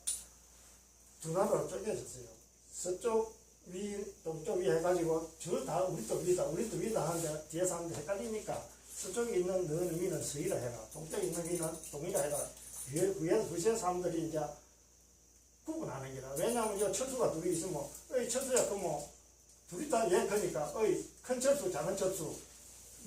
Speaker 1: 두 나라로 쪼개졌어요. 서쪽 위, 동쪽 위 해가지고 저 다 우리 또 위다 하는데 뒤에서 하는데 헷갈리니까 서쪽에 있는 너는 위는 서이라 해라. 동쪽에 있는 위는 동이라 해라. 위에 사람들이 이제 구분하는 게다. 왜냐하면 이 철수가 둘이 있으면 철수야 그뭐 둘이 다 그러니까 큰 철수 작은 철수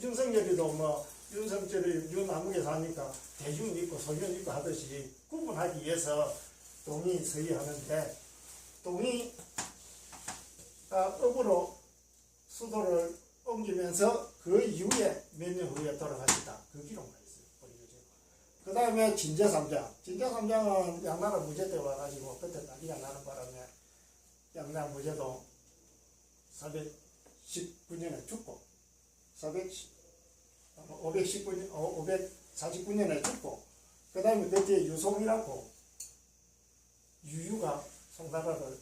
Speaker 1: 윤석열이도 뭐 윤석열이 윤남국에 사니까 대윤 있고 소윤 있고 하듯이 구분하기 위해서 동이 서이 하는데 동이가 업으로 수도를 옮기면서 그 이후에 몇 년 후에 돌아가시다. 그 기록만 있어요. 그 다음에 진제삼장. 진제삼장은 양나라 무제 때 와가지고 그때 난리가 나는 바람에 양나라 무제도 419년에 죽고 549년에 죽고 그 다음에 그때 유송이라고 유유가 송나라를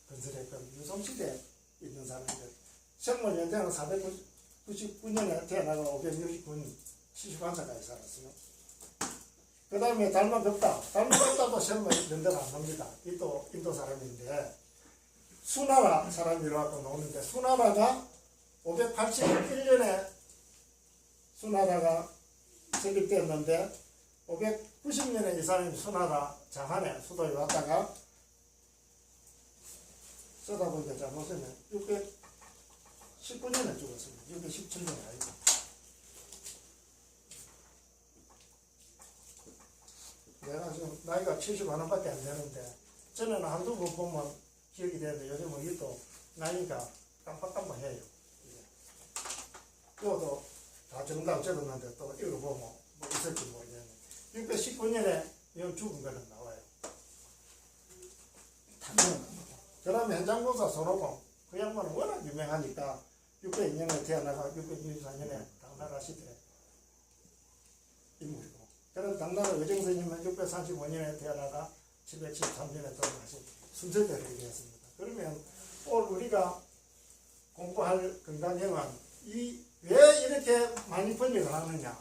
Speaker 1: 건설했던 유송시대에 있는 사람들 생물 연대는 499년에 태어나가 569년 71살까지 살았어요. 그 다음에 달마급다. 달마급다도 생물 연대가 안 납니다. 이도 인도 사람인데 수나라 사람이라고 나오는데 수나라가 581년에 수나라가 설립되었는데 590년에 이 사람이 수나라 장안에 수도에 왔다가 쓰다 보니까 잘못했네. 619년에 죽었습니다. 617년이 아니고. 내가 지금 나이가 70만원밖에 안 되는데 전에는 한두 번 보면 기억이 되는데 요즘은 이것도 나이가 깜빡깜빡해요. 이것도 다 정답 적었는데 또 읽어보면 뭐 있을지 모르겠네. 619년에 이 죽은 거는 나와요. 그 다음에 현장공사 손오공. 그 양반은 워낙 유명하니까 602년에 태어나가 664년에 당나라 시대 인물이고. 그럼 당나라 의정스님은 635년에 태어나가 773년에 돌아가신 순서대로 얘기했습니다. 그러면 오늘 우리가 공부할 건강형은 왜 이렇게 많이 번역을 하느냐?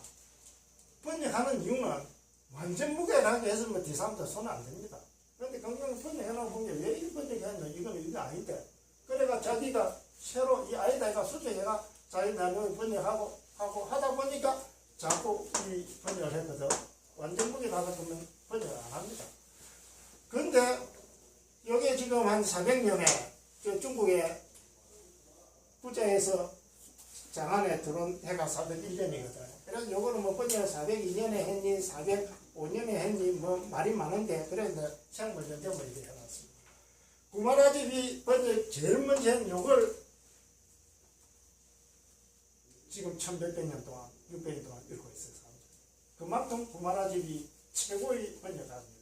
Speaker 1: 번역하는 이유는 완전 무게라고 했으면 뒤사람들 손 안 됩니다. 그런데 건강을 번역해놓은 게 왜 이 번역했냐? 이건 이게 아닌데. 그래가 자기가 새로 이 아이다가 수정해가 자기 나름을 번역하고 하다 보니까 자꾸 이 번역을 했거든. 완전 무게라고 하면 번역을 안 합니다. 근데 여기 지금 한 400년에 중국의 부자에서 장안에 들어온 해가 401년이거든. 그래서 요거는 뭐 번역을 402년에 했니, 405년에 했니, 뭐 말이 많은데, 그래서 생물 연대물 이렇게 해놨습니다. 구마라집이 번역 제일 먼저 한 요걸 지금 1100년 동안, 600년 동안 읽고 있어요. 그만큼 구마라집이 최고의 번역가입니다.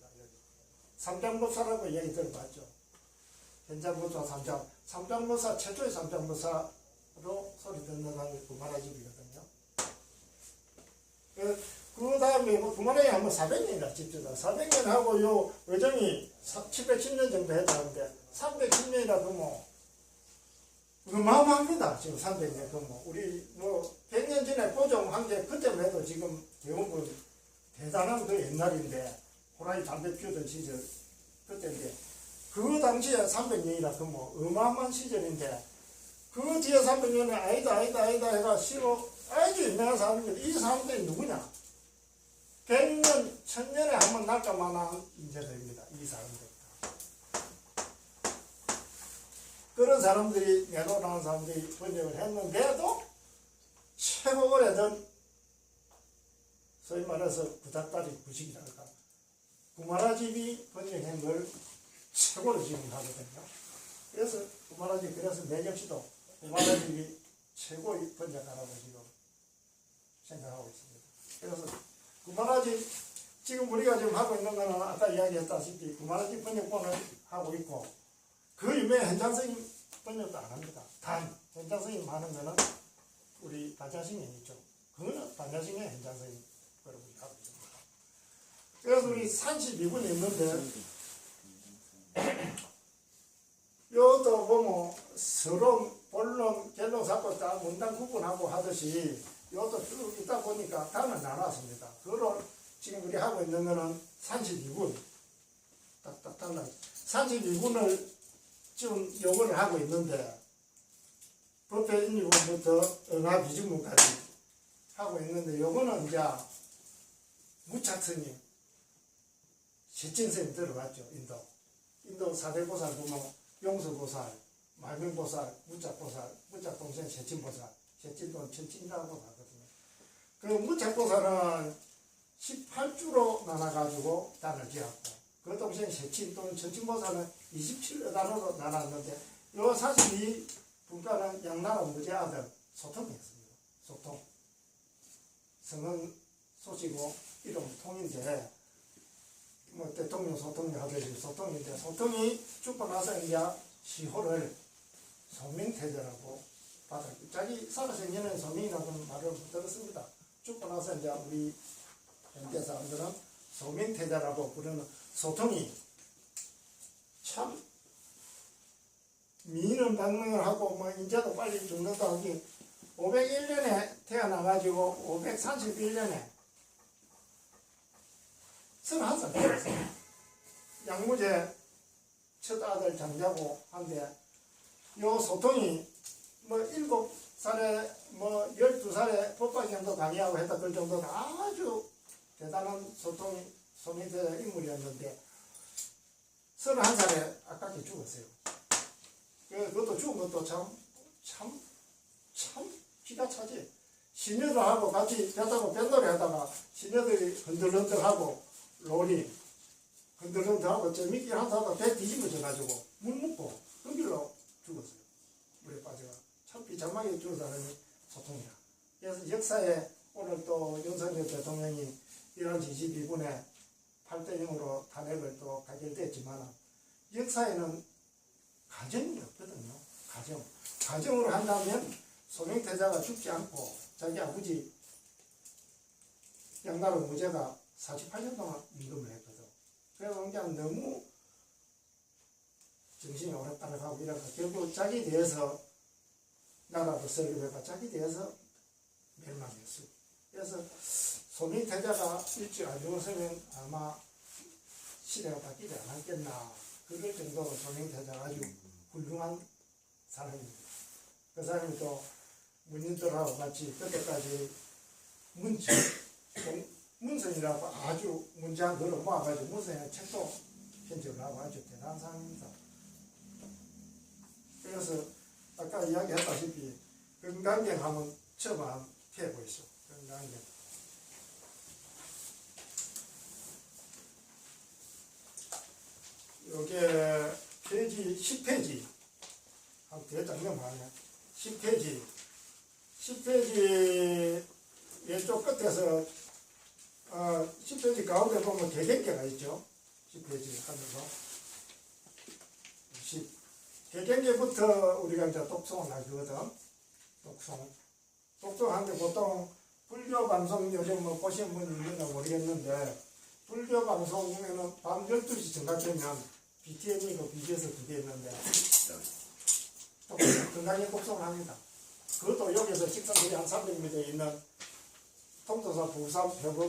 Speaker 1: 삼장법사라고 얘기 들어봤죠. 현장법사 삼장법사 최초의 삼장법사로 소리 듣는 사람이 구마라집이거든요. 그 다음에 뭐 구마라집이 한번 400년이나 집주다. 400년 하고 요 의정이 710년 정도 했다는데 310년이라 그뭐 어마어마합니다. 지금 300년 그뭐 우리 뭐 100년 전에 고종한 게 그때만 해도 지금 대원군 대단한 그 옛날인데 호랑이 담배 피우던 시절 그때인데 그 당시에 300년이라 그 뭐 어마어마한 시절인데 그 뒤에 300년에 아니다 해가 시로 아주 유명한 사람인데 이 사람들이 누구냐? 100년, 1000년에 한번 날까 만한 인재들입니다. 이 사람들. 그런 사람들이 내놓으라는 사람들이 번역을 했는데도 최고 오래된 소위 말해서 부닥다리 구식이랄까 구마라집이 번역한 걸 최고로 지금 하거든요. 그래서 구마라집 그래서 내 역시도 구마라집이 최고의 번역가라고 지금 생각하고 있습니다. 그래서 구마라집 지금 우리가 지금 하고 있는 거는 아까 이야기했다시피 구마라집 번역본을 하고 있고 그 유명한 현장 선생님 번역도 안 합니다. 단 현장 선생님 하는 거는 우리 반야신경 있죠. 그거는 반야신경 현장 선생님 여러분이 하고 있습니다. 그래서 우리 32분이 있는데 요것도 보면 서론, 본론, 결론 잡고 다 문단 구분하고 하듯이 요것도 쭉 있다 보니까 단을 나눴습니다. 그걸 지금 우리 하고 있는 거는 32분 딱딱 달라. 32분을 지금 요거를 하고 있는데 법회 1, 2부부터 응하 비준문까지 하고 있는데 요거는 이제 무착스님 세친스님 들어갔죠. 인도 사대보살 보면 용서보살, 말명보살, 무착보살, 무착동생 세친보살, 세친돈 천친이라고 하거든요. 그 무착보살은 18주로 나눠가지고 단을 지었고 그 동생 세친 또는 천친보살은 27단으로 나눴는데 요 사실 이 분과는 양나라 무제 아들 소통이었습니다. 소통. 성은 소시고 이름 통인데 뭐 대통령 소통이 하듯이 소통인데 소통이 죽고 나서 이제 시호를 소민태제라고 받았고 자기 살아서 년에 소민이라고 말을 들었습니다. 죽고 나서 이제 우리 현대 사람들은 소민태제라고 부르는 소통이 참 미는 이런 방명을 하고 뭐 인제도 빨리 죽는다 하기 501년에 태어나가지고 531년에 31살 되었어요. 양무제 첫 아들 장자고 한데 요 소통이 뭐 7살에 뭐 12살에 법학경도 강의하고 했다 그럴 정도로 아주 대단한 소통의 인물이었는데 31살에 아깝게 죽었어요. 그것도 죽은 것도 참 기가 차지. 시녀들하고 같이 배 타고 뱃놀이 하다가 시녀들이 흔들흔들하고 롤이 흔들흔들하고 재밌게 하다가 배 뒤집어져가지고 물 먹고 그 길로 죽었어요. 물에 빠져가. 참 비참하게 죽어가는 소통이야. 그래서 역사에 오늘 또 윤석열 대통령이 1월 22분에 8대0으로 탄핵을 또 가결됐지만 역사에는 가정이 없거든요. 가정으로 한다면 소명태자가 죽지 않고 자기 아버지 양나라 무제가 48년 동안 임금을 했거든. 그래서 그냥 너무 정신이 오락가락하고 이러니까 결국 자기 대해서 나라도 설립해가 자기 대해서 멸망했어. 그래서 소명태자가 일찍 안 죽었으면 아마 시대가 바뀌지 않았겠나. 그럴 정도로 소명태자가 아주 훌륭한 사람입니다. 그 사람이 또 문인들하고 같이 그때까지 문선이라고 아주 문장 글을 모아가지고 문선이라는 책도 편집을 하고 아주 대단한 사람입니다. 그래서 아까 이야기했다시피 건강경 하면 처음 한번 해보이소. 건강경. 요게 페이지 10페이지 한 대장면 많네. 10페이지 왼쪽 끝에서 10페이지 가운데 보면 개경계가 있죠. 10페이지 하면서 10 개경계부터 우리가 이제 독송을 하거든. 독송하는데 보통 불교 방송 요즘 뭐 보시는 분이 있는가 모르겠는데 불교 방송에는 밤 12시 정각되면 BTN이 그 BBS 두 개 있는데 건강에 독송을 합니다. 그것도 여기서 직선거리 한 300m 있는 통도사 부산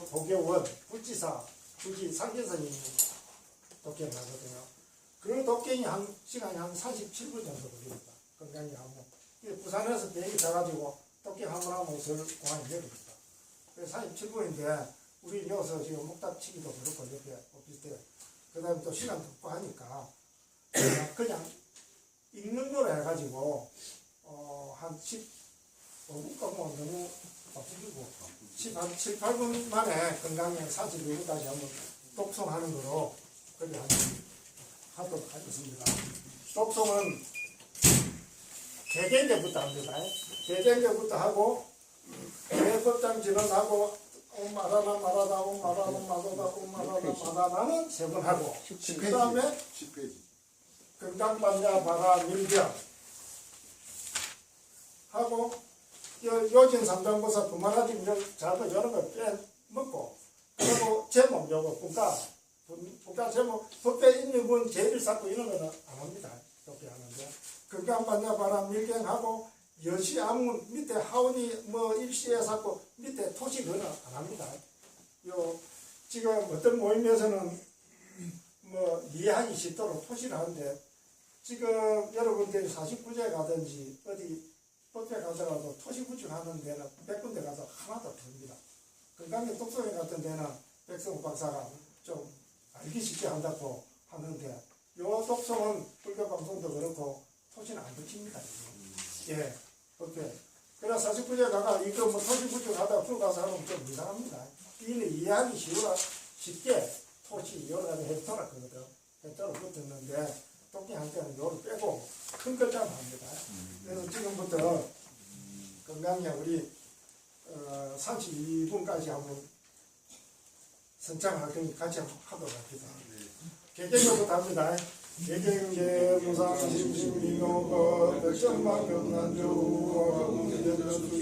Speaker 1: 보교원 불지사 주지 상계선님이 독경을 하거든요. 그 독경이 한 시간이 한 47분 정도 걸립니다. 건강에 하면 부산에서 비행기 타가지고 독경 한번 하면 서울 공항에 내립니다. 그래서 47분인데 우리 여기서 지금 목닥치기도 그렇고 옆에 오피스텔 그 다음에 또 시간 덥고 하니까 그냥 읽는 거로 해가지고 한 15분까지 너무 바쁘고 7, 8분 만에 건강에 42분까지 한번 독송하는 거로 그렇게 한번 하도록 하겠습니다. 독송은 개경계부터 합니다. 개경계부터 하고 대법당 진언하고 옴마라나 마라다 옴마라나 마라다 옴마라나 마라다는 3번 하고 그 다음에
Speaker 2: 10페이지
Speaker 1: 건강반야 바라 밀병 하고 요진 삼장보사 부마라지 밀 자도 이런 거 빼먹고 그리고 제목 요거 국가 제목 법에 있는 분 제일 쌓고 이런 거는 안 합니다. 그렇게 하는데 건강반야 바라 밀병하고 여시 아무 밑에 하원이 뭐 일시에 쌓고 밑에 토시 그거는 안 합니다. 요 지금 어떤 모임에서는 뭐 이해하기 쉽도록 토시를 하는데 지금 여러분들이 49제 가든지 어디 법회 가서라도 토시 구축하는 데는 100군데 가서 하나도 없습니다. 건강에 독서회 같은 데는 백성우 박사가 좀 알기 쉽게 한다고 하는데 요 독서는 불교 방송도 그렇고 토시는 안 붙입니다. 예. 법회. 그래서 49제 가가 이거 뭐 토시 구축하다가 풀 가서 하면 좀 이상합니다. 이는 이해하기 쉽게 토시 여러 가지 헥터라 그거든. 헥터로 붙었는데 토끼한테는 요를 빼고 큰 글자만 합니다. 그래서 지금부터 건강에 우리 32분까지 한번 선창할 테니 같이 하도록 합니다. 개경부터 합니다. 개경계 무상 심심리노거 백전만금 난주 문전수지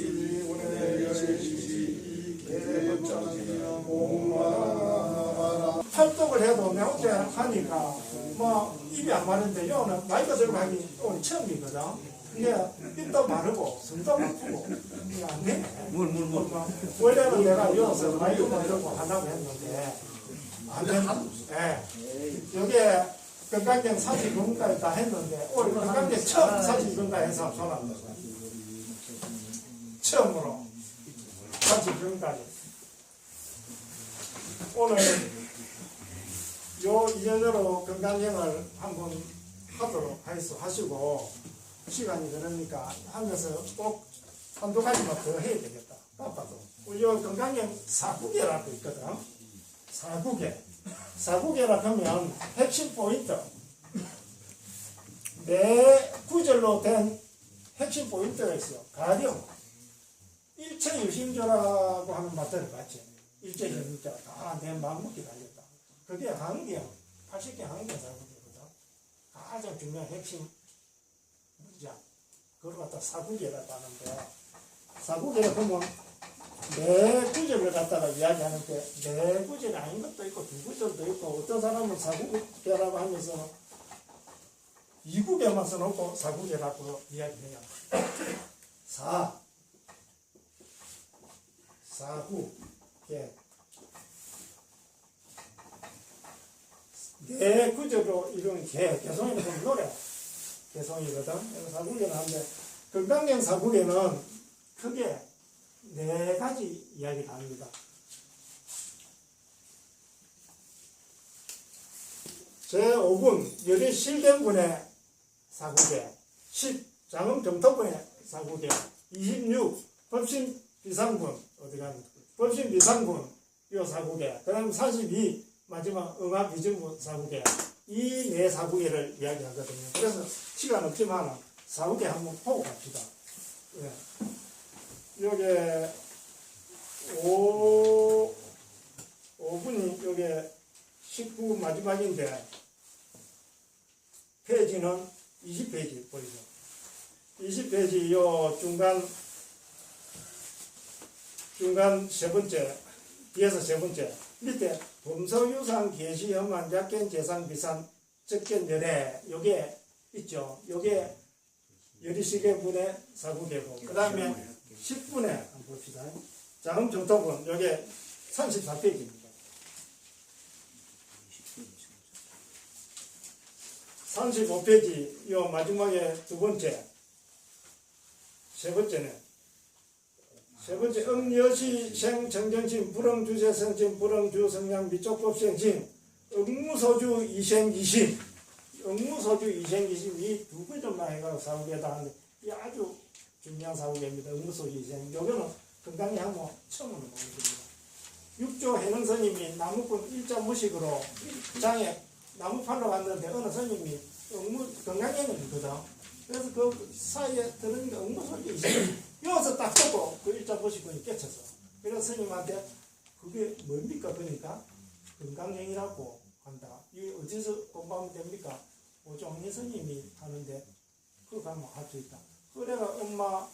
Speaker 1: 운해 열시시 개법장이나 몸마라 활동을 해도 내 혼자 하니까 뭐 입이 안 마른데 요는 나이가 들어가기 오늘 처음이거든. 이게 입도 마르고 숨도 아프고 이게 안 되네. 원래는 내가 여기서 나이도 마르고 하려고 했는데 안 되나? 예. 여기에 건강경 42분까지 다 했는데 오늘 건강경 처음 42분까지 해서 전화한 거예요. 처음으로 42분까지. 오늘 요 이전으로 건강경을 한번 하도록 하시고 시간이 그러니까 하면서 꼭 한두 가지만 더 해야 되겠다. 바빠도. 우리 요 건강경 4구계라고 있거든. 4구계라 하면 핵심 포인트. 네 구절로 된 핵심 포인트가 있어요. 가령 일체유심조라고 하는 말 들어봤지. 일체유심조 다내 마음먹기 달렸다. 그게 한경 80개 한경 4구계거든. 가장 중요한 핵심 문장. 그걸 갖다 4구계라고 하는데 4구계를 보면 네 구절을 갖다가 이야기하는데 네 구절이 아닌 것도 있고 두 구절도 있고 어떤 사람은 4구계라고 하면서 2구계만 써놓고 4구계라고 이야기해요. 4구계 네 구절로 이룬 개성이는 좀 노래 개성이거든. 4구계는 한데 건강경 4구계는 크게 네 가지 이야기를 합니다. 제5분 열의 실견분의 4구계 10 장음 정토분의 4구계 26 법신 비상분 어디가는 법신 비상분 요 4구계 그 다음 42 마지막 응합 비증분 4구계 이 네 4구계를 이야기하거든요. 그래서 시간 없지만 4구계 한번 보고 갑시다. 네. 요게 5분이 요게 19 마지막인데 페이지는 20페이지 보이죠. 20페이지 요 중간 세 번째 뒤에서 세 번째 밑에 범서유상 계시험한 약견 재산 비산 적견 열애 요게 있죠. 요게 열이시계분의 4구계고 그 다음에 10분에 한번 봅시다. 자음 정토분 요게 34페이지입니다. 35페이지 요 마지막에 두 번째 세 번째 응여시 생정정신 불응주세성진 불응주성량 미촉법생진 응무소주 이생기심 응무소주 이생기심 이 두 구절만 해가지고 4구계다 하는데 이 아주 중요한 4구계입니다. 응무소주 이생 요거는 건강히 하면 처음으로 나오는 겁니다. 육조 해능 스님이 나무꾼 일자 무식으로 장에 나무판로 갔는데 어느 스님이 건강형이거든. 그래서 그 사이에 들으니까 응무소주 이생 여기서 딱 쏘고 그 일자 무식군이 깨쳤어. 그래서 스님한테 그게 뭡니까? 그러니까 건강형이라고 한다. 이 어디서 공부하면 됩니까? 오종리 스님이 하는데 그거 가면 할 수 있다. 그래가 엄마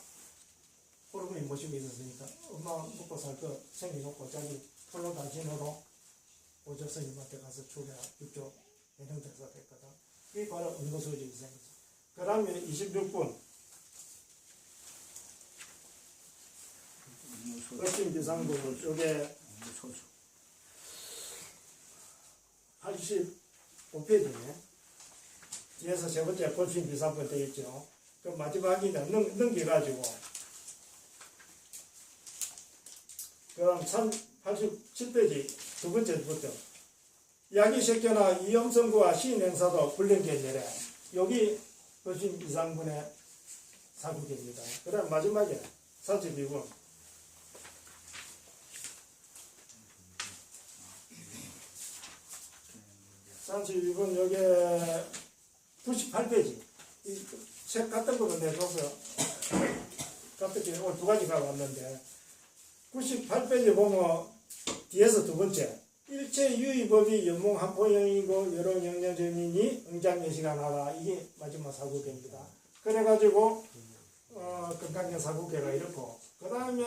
Speaker 1: 호르몬이 모시고 있었으니까 엄마 먹고 살 거 생겨놓고 자기 홀로 당신으로 오조 스님한테 가서 출가 육조 해능대사 됐거든. 그게 바로 응거소지 생겼어. 그 다음에 26분 법신 비상분 요게 85페이지네. 뒤에서 세 번째 법신 비상분 되겠죠. 그 마지막이는 넘겨가지고 그 다음 87페이지 두 번째부터 야기sek견화 이염성구와 시인행사도 불량계 내래 여기 법신 비상분의 4구계입니다. 그 다음 마지막에 42분 32분 여기에 98페이지 이 책 같은 거는 내줘서 갑자기 오늘 두 가지 가왔는데 98페이지 보면 뒤에서 두 번째 일체 유의법이 연몽 한포형이고 여러 영양전이니 응장예시가 나라 이게 마지막 4구계입니다. 그래가지고 건강경 4구계가 이렇고 그 다음에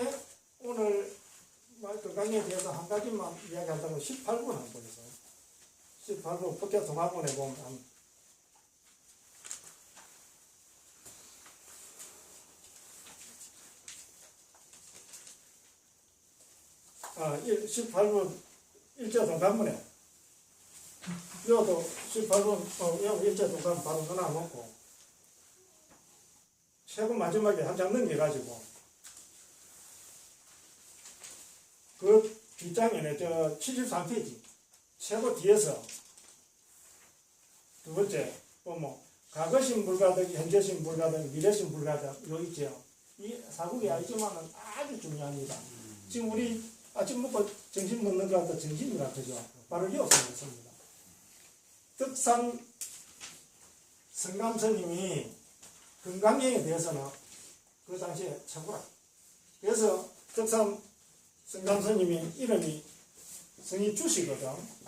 Speaker 1: 오늘 건강에 대해서 한 가지만 이야기한다면 18분 한번 보세요. 18분 법계 동화문에 보면 18분 일제 동간문에 여도 18분 여 일제 동간 바로 하나 놓고 최고 마지막에 한 장 넘겨가지고 그 뒷장에는 저 73페이지 최고 뒤에서 두 번째 보면 과거신 불가득, 현재신 불가득, 미래신 불가득 요 있죠. 이 사국이 알지만은 아주 중요합니다. 지금 우리 아침 먹고 점심 먹는 거 같아 점심이라 그죠. 바로 이어서 있습니다. 덕산 성감스님이 건강에 대해서는 그 당시에 최고라. 그래서 덕산 성감스님이 이름이 성이 주시거든.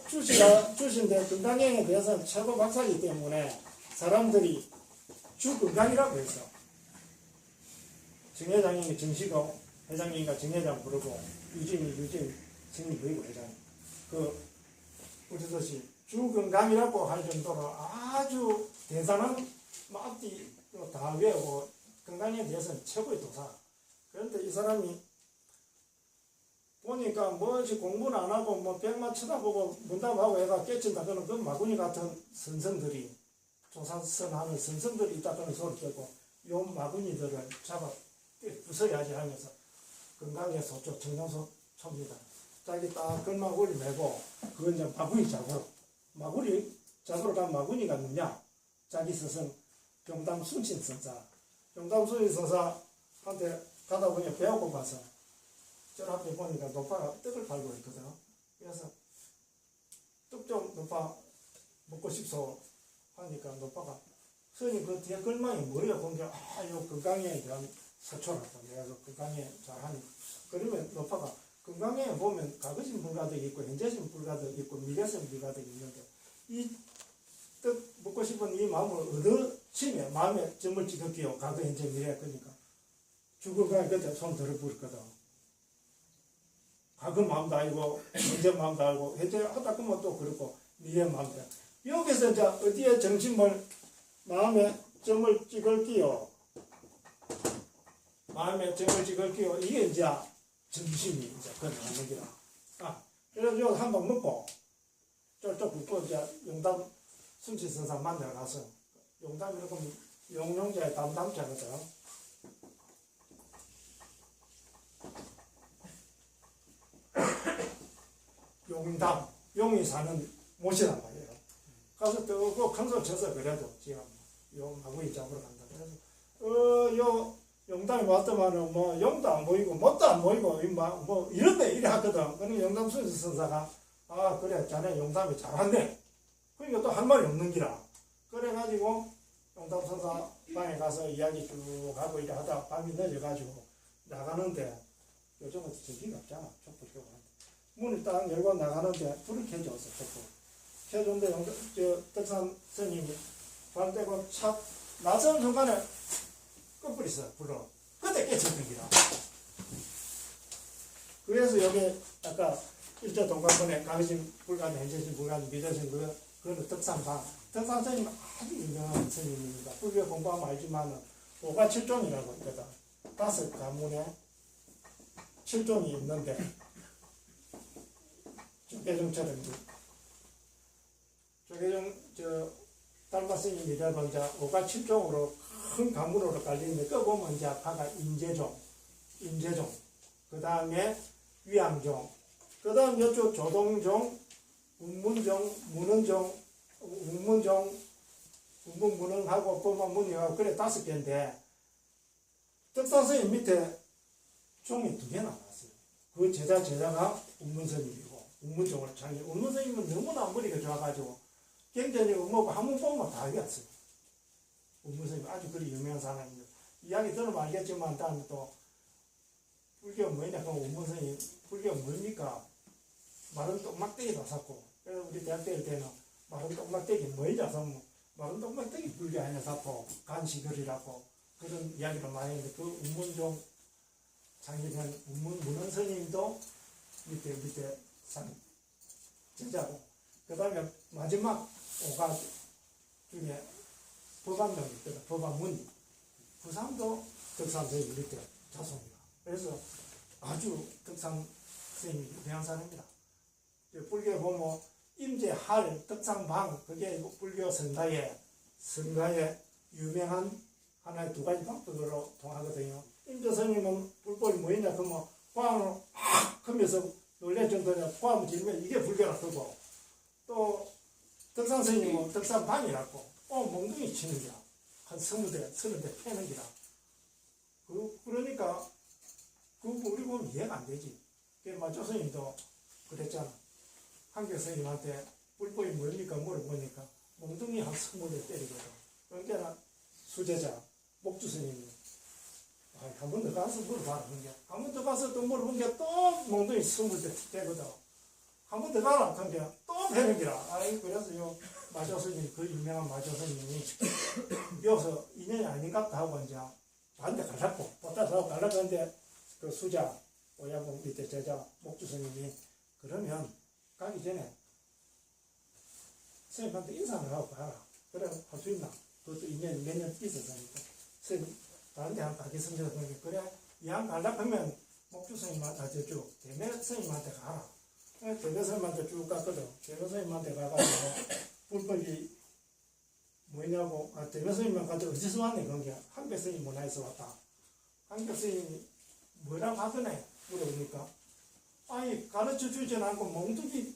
Speaker 1: 주신데 건강에 대해서는 최고 박사이기 때문에 사람들이 주 건강이라고 해서 정회장님이 정시고 회장님과 정회장 부르고 유진 스님 부이고 회장님 그 우리듯이 주 건강이라고 할 정도로 아주 대단한 앞뒤 다 외우고 건강에 대해서는 최고의 도사. 그런데 이 사람이 보니까 뭐지 공부는 안 하고 뭐 벽만 쳐다보고 문답하고 애가 깨친다 그러는 그 마구니 같은 선성들이 조사선하는 선성들이 있다 그런 소리 듣고 요 마구니들을 잡아 부숴야지 하면서 건강에 소초 청정소 칩니다. 자기 딱 걸마구리 메고 그건 이제 마구니 잡으러 간 마구니가 누냐 자기 스승 경담 순신 선사 경담 순신 선사한테 가다 보니 배가 고파서 저 앞에 보니까 노파가 떡을 팔고 있거든. 그래서 떡 좀 노파 먹고 싶소 하니까 노파가 스님 그 뒤에 걸망이 뭐예요? 본게 요 건강에 대한 서초라고. 그래서 건강에 잘하니 그러면 노파가 건강에 보면 과거신 불가득이 있고 현재신 불가득이 있고 미래신 불가득이 있는데 이 떡 먹고 싶은 이 마음을 얻어치면 마음에 점을 찍을게요. 과거 현재 미래 그러니까 죽을 거야 그때 손 들어버렸거든. 과거 마음도 알고 현재 마음도 알고 현재 하다 보면 또 그렇고 미래 마음도 알고. 여기서 이제 어디에 정신을 마음에 점을 찍을게요. 마음에 점을 찍을게요. 이게 이제 정신이 이제 그러는 거라. 그래서 요 한번 먹고 쫄쫄 굶고 이제 용담 순치선사 만나러 가서 용담이라고 하면 용용자의 담담자거든. 용담, 용이 사는 못이란 말이에요. 가서 뜨고 큰 소리 쳐서 그래도 지금 용 마구이 잡으러 간다. 그래서 요 용담이 왔더만은 뭐 용도 안 보이고 뭣도 안 보이고 뭐 이런데 이래 하거든. 그러니 용담 선사가 그래 자네 용담이 잘한대. 그러니까 또 할 말이 없는 기라. 그래가지고 용담 선사 방에 가서 이야기 쭉 하고 이래 하다 밤이 늦어가지고 나가는데 요즘은 전기가 없잖아. 촛불 켜고 하는데 문을 딱 열고 나가는데 불을 켜줬어. 촛불 켜줬는데 덕산 스님이 발 떼고 착 나선 순간에 꺼버렸어 불로. 그때 깨쳤던 기라. 그래서 여기 아까 일제 동관문에 강신 불가능, 현재신 불가능, 미래신 그거는 덕산방. 덕산 스님은 아주 유명한 스님입니다. 불교 공부하면 알지만은 5가 7종이라고 있거든. 5가문에 7종이 있는데 조계종처럼 조계종 달마 스님이라도 이제 5가 7종으로 큰 가문으로 깔리는데 그 보면 이제 아까 임재종, 그 다음에 위암종, 그 다음 이쪽 조동종, 운문종, 문은종, 운문문흥하고 법만문이하고 그래 5개인데 덕산스님 밑에 종이 2개나 나왔어요. 그 제자가 운문스님이고 운문종을 창의. 운문스님은 너무나 머리가 좋아가지고 굉장히 뭐고 한번 보면 다 알겠어요. 운문스님 아주 그리 유명한 사람입니다. 이야기 들으면 알겠지만 다음에 또 불교 뭐냐 그럼 운문스님 불교 뭡니까? 마른 똥막대기도 샀고 그래서 우리 대학 다닐 때는 마른 똥막대기 뭐냐 하면 마른 똥막대기 불교 아니냐 사고 간시글이라고 그런 이야기를 많이 했는데 그 운문종 창립한 문은 스님도 밑에 산 제자고 그 다음에 마지막 5가 중에 법안명이 있거든. 법안문 부산도 덕산스님 밑에 자손이야. 그래서 아주 덕산 선생님이 유명한 사람입니다. 불교에 보면 임재할, 덕상방, 그게 불교 성가의 유명한 하나의 두 가지 방법으로 통하거든요. 임재 스님은 불법이 뭐였냐 그러면 화음을 막 하면서 놀랄 정도냐 화음을 지르면 이게 불교라 그러고, 또 덕산 스님은 덕산방이라고 몽둥이 치는 기라, 한 20대, 30대 패는 기라. 그러니까 우리 보면 이해가 안 되지. 마조 스님도 그랬잖아. 한교 스님한테 불법이 뭡니까 물어보니까 몽둥이 한 20대 때리거든. 그러니까 수제자 목주 스님이 한 번 더 가서 물어봐라. 한 번 더 가서 또 물어본 게 또 몽둥이 20대 때거든. 한 번 더 가라. 그러니까 또 패는 기라. 그래서 요 마조 스님, 그 유명한 마조 스님이 여기서 인연이 아닌갑다 하고 이제 반대 갈랐고, 보따서 갈랐는데 그 수자, 오야봉 밑에 제자 목주 스님이 그러면 가기 전에 선생님한테 인사를 하고 가라. 그래, 할 수 있나? 그것도 인연이 몇 년 있었으니까. 선생님, 다른 데 한번 가겠습니다. 그래, 이왕 갈라 하면 목주 스님한테 쭉, 대매 스님한테 가라. 대매 스님한테 쭉 갔거든. 대매 스님한테 가가지고, 불법이 뭐냐고, 대매 스님만 가지고 어디서 왔네, 그게. 한배 스님 문화에서 왔다. 한배 스님이 뭐라고 하더네? 물어보니까, 아니, 가르쳐 주지 않고 몽둥이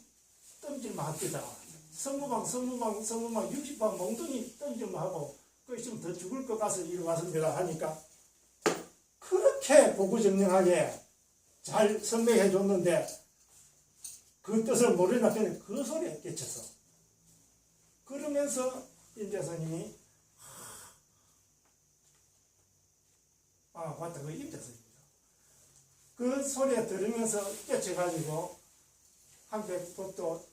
Speaker 1: 던질만 합니다. 성무방 60방 몽둥이 던질만 하고, 그 있으면 더 죽을 것 같아서 이리 왔습니다. 하니까, 그렇게 고구정령하게 잘 설명해 줬는데, 그 뜻을 모르나 그냥 그 소리에 깨쳤어. 그러면서 임재선님이, 맞다, 그 임재선입니다. 그 소리에 들으면서 깨쳐가지고, 한백법도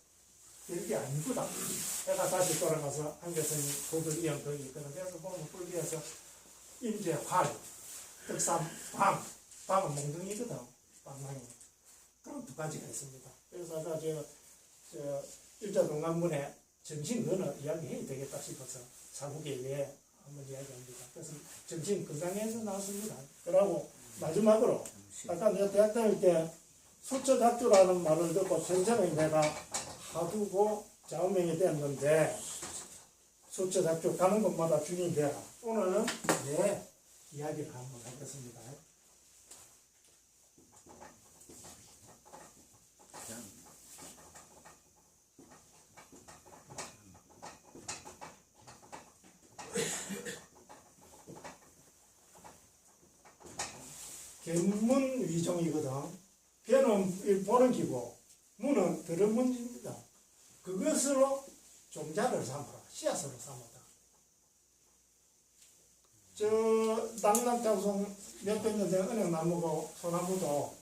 Speaker 1: 별게 아니구나. 내가 다시 돌아가서 한백선이 법을 이은 거기 있거든. 그래서 보면 불교에서 임재활, 덕삼, 방은 몽둥이거든. 방망이. 그런 두 가지가 있습니다. 그래서 아까 일자동강문에 정신건을 이야기해야 되겠다 싶어서 사국에 위해 한번 이야기합니다. 그래서 정신 건강에서 나왔습니다. 그러고 마지막으로 아까 내가 대학 다닐 때 수처작주라는 말을 듣고 천천히 내가 하두고 좌우명이 됐는데, 수처작주 가는 곳마다 주인 되라. 오늘은 내 이야기를 한번 하겠습니다. 견문 위종이거든. 견은 보는 기고, 문은 들은 문입니다. 그것으로 종자를 삼아라. 씨앗으로 삼았다. 낙낙장송 몇백 년 된 은행나무고 소나무도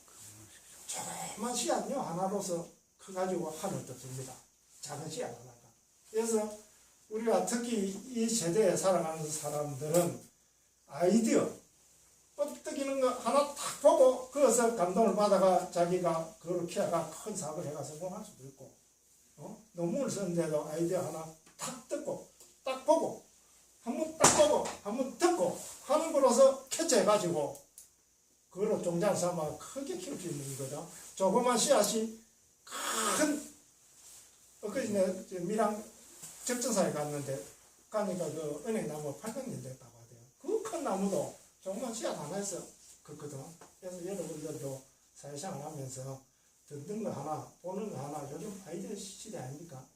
Speaker 1: 조그만 씨앗요 하나로서 커가지고 하늘 떴습니다. 작은 씨앗 하나가. 그래서 우리가 특히 이 세대에 살아가는 사람들은 아이디어, 뻗뜨기는 거 하나 딱 보고 그것을 감동을 받아가 자기가 그걸 키워가 큰 사업을 해가 성공할 수도 있고, 논문을 쓰는데도 아이디어 하나 탁 듣고 딱 보고 한번 딱 보고 한번 듣고 하는 거로서 캐치해가지고 그걸로 종자를 삼아 크게 키울 수 있는 거거든. 조그만 씨앗이 큰, 엊그제 미랑 적전사에 갔는데 가니까 그 은행나무 800년 됐다고 하대요. 그 큰 나무도 조그만 씨앗 하나에서 컸거든. 그래서 여러분들도 사회생활 하면서 듣는 거 하나, 보는 거 하나, 요즘 아이디어 시대 아닙니까?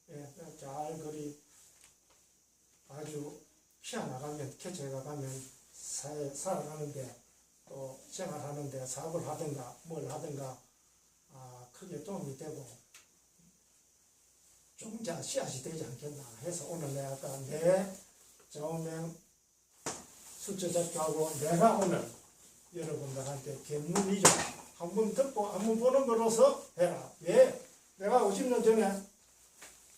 Speaker 1: 예, 잘 그리 아주 키워나가면, 캐쳐해가면 사회 살아가는데, 또 생활하는데 사업을 하든가 뭘 하든가 크게 도움이 되고 종자 씨앗이 되지 않겠나 해서 오늘 내가 아까 내 좌우명 수처작주하고 내가 오늘 여러분들한테 견문이죠. 한번 듣고 한번 보는 거로서 해라. 왜? 내가 50년 전에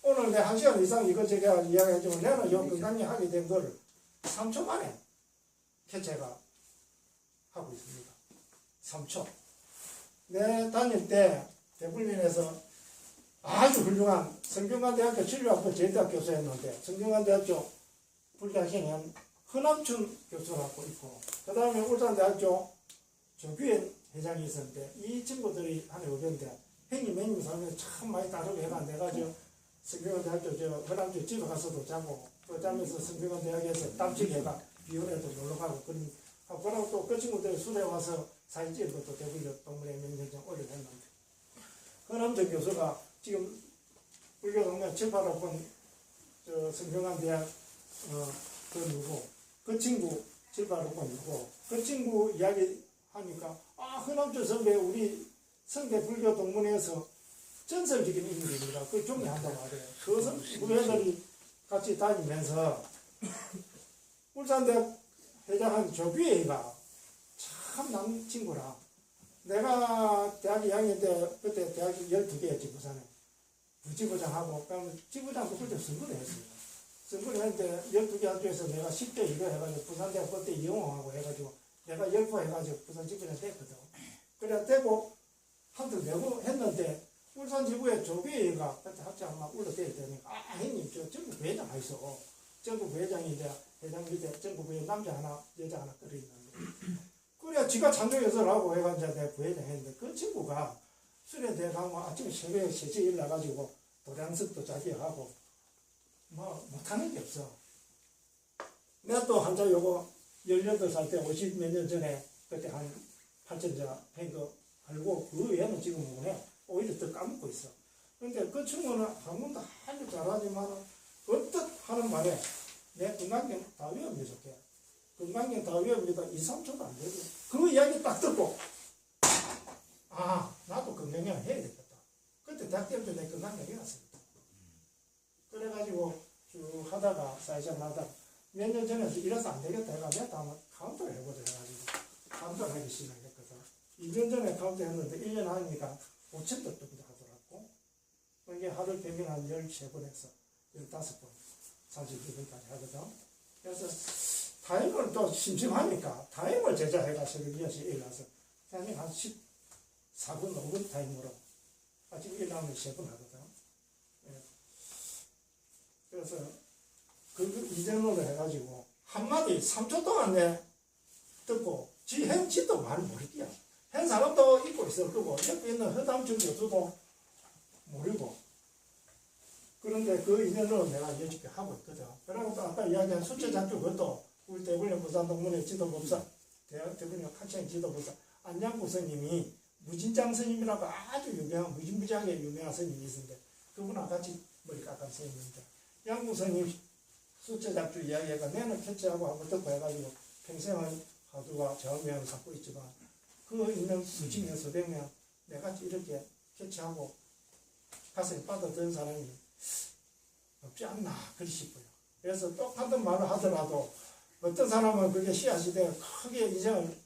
Speaker 1: 오늘 내 1시간 이상 이것저것 이야기해주면 내가 요 건강히 하게 된 걸 3초 만에 캐치가 하고 있습니다. 3초. 내 다닐 때 대불민에서 아주 훌륭한 성균관대학교 진료학부 제대학 교수였는데, 성균관대학교 불교학생은 허남춘 교수라고 있고, 그 다음에 울산대학교 조규현 회장이 있었는데 이 친구들이 한 500인데 형님 매님 사람이 참 많이 따르고 해가 내가 성균관대학교 허남주 집에 가서도 자고 또 자면서 성균관대학에서 땀치게가 비올에도 놀러 가고 그러고 또 그 친구들이 술에 와서 사진 찍은 것도 대구역 동문회 명령장 올려냈는데 허남주 교수가 지금 불교동맹 7, 8학번 성균관대학 그 누구 그 친구 7, 8학번 누구 그 친구 이야기 하니까 허남주 선배 우리 성대 불교 동문회에서 전설적인 인물입니다. 그 존경한다고 하래요. 그 후배들이 같이 다니면서 울산대학 회장한 조규혜가 참 남 친구라. 내가 대학 2학년 때 그때 대학이 12개였지 부산에. 부지부장하고 그러면 지부장도 그때 선거를 했어요. 선거를 했는데 12개 학교에서 내가 10대 1로 해가지고 부산대학 그때 이용하고 해가지고 내가 열포 해가지고 부산 지부장 됐거든. 그래 되고 한두 내고 했는데 울산 지부에 조교회가 그때 학장 막 올라대야 되니까 형님 저 전국 부회장 하이소. 전국 부회장이 이제 회장 밑에 전국 부회 남자 하나 여자 하나 끌어 있는데 그래 지가 창조연설을 하고 해가지고 내가 부회장 했는데 그 친구가 수련대 가면 아침에 새벽에 3시에 일어나가지고 도량석도 자기 하고 뭐 못하는 게 없어. 내가 또 한자 요거 18살 때 50 몇 년 전에 그때 한 8천자 팬거 알고 그 외에는 지금 뭐해 오히려 더 까먹고 있어. 근데 그 친구는 한문도 아주 잘하지만 어떻 하는 말에 내 건강경 다 위험해 좋게. 건강경 다 위험합니다. 2, 3초도 안 되고 그 이야기 딱 듣고 나도 건강경 해야 되겠다. 그때 대학 때부터 내 건강경 해왔습니다. 그래가지고 쭉 하다가 사회생활 하다가 몇 년 전에 이래서 안 되겠다 해가 내가 한번 카운터를 해보자 해가지고 카운터를 하기 시작했거든. 2년 전에 카운터 했는데 1년 하니까 5천 도 정도 하더라고. 이게 하루 평균 한 13번 했어. 15번, 32번까지 하거든. 그래서 타임을 또 심심하니까 타임을 제작해가지고 6시 일어나서 그냥 한 14분, 5분 타임으로 아침 일어나면 3번 하거든. 그래서 그 이전으로 해가지고 한마디 3초 동안 내 듣고 지도 말 모르기야. 한 사람도 잊고 있을 거고 옆에 있는 허담중 교수도 모르고 그런데 그 인연으로 내가 여직게 하고 있거든. 그리고 또 아까 이야기한 수채장교 그것도 우리 대구령 부산동문회 지도법사 대구령 학생 지도법사 안양구 스님이 무진장 스님이라고 아주 유명한 무진무지하게 유명한 스님이 있는데 그분하고 같이 머리 깎은 스님인데 양구 스님 수채장교 이야기가 내는 캐치하고 한번 듣고 해가지고 평생을 하두가 저명을 갖고 있지만 그 있는 수직명 수백명 내가 이렇게 캐치하고 가슴에 빠져든 사람이 없지 않나 그리 싶어요. 그래서 똑같은 말을 하더라도 어떤 사람은 그게 씨앗이 크게 인생을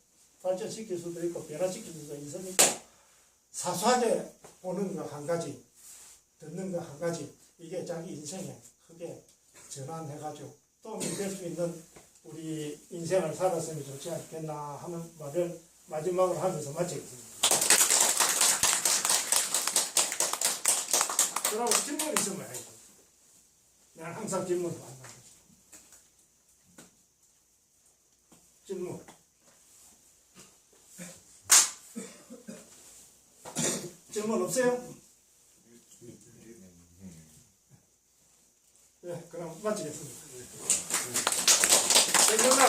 Speaker 1: 발전시킬 수도 있고 변화시킬 수도 있으니까 사소하게 보는 거 한 가지 듣는 거 한 가지 이게 자기 인생에 크게 전환해가지고 도움이 될 수 있는 우리 인생을 살았으면 좋지 않겠나 하는 말을 마지막으로 하면서 마치겠습니다. 그러고 질문 있으면 해야죠. 나는 항상 질문을 만난다. 질문. 질문 없어요? 네, 그럼 마치겠습니다.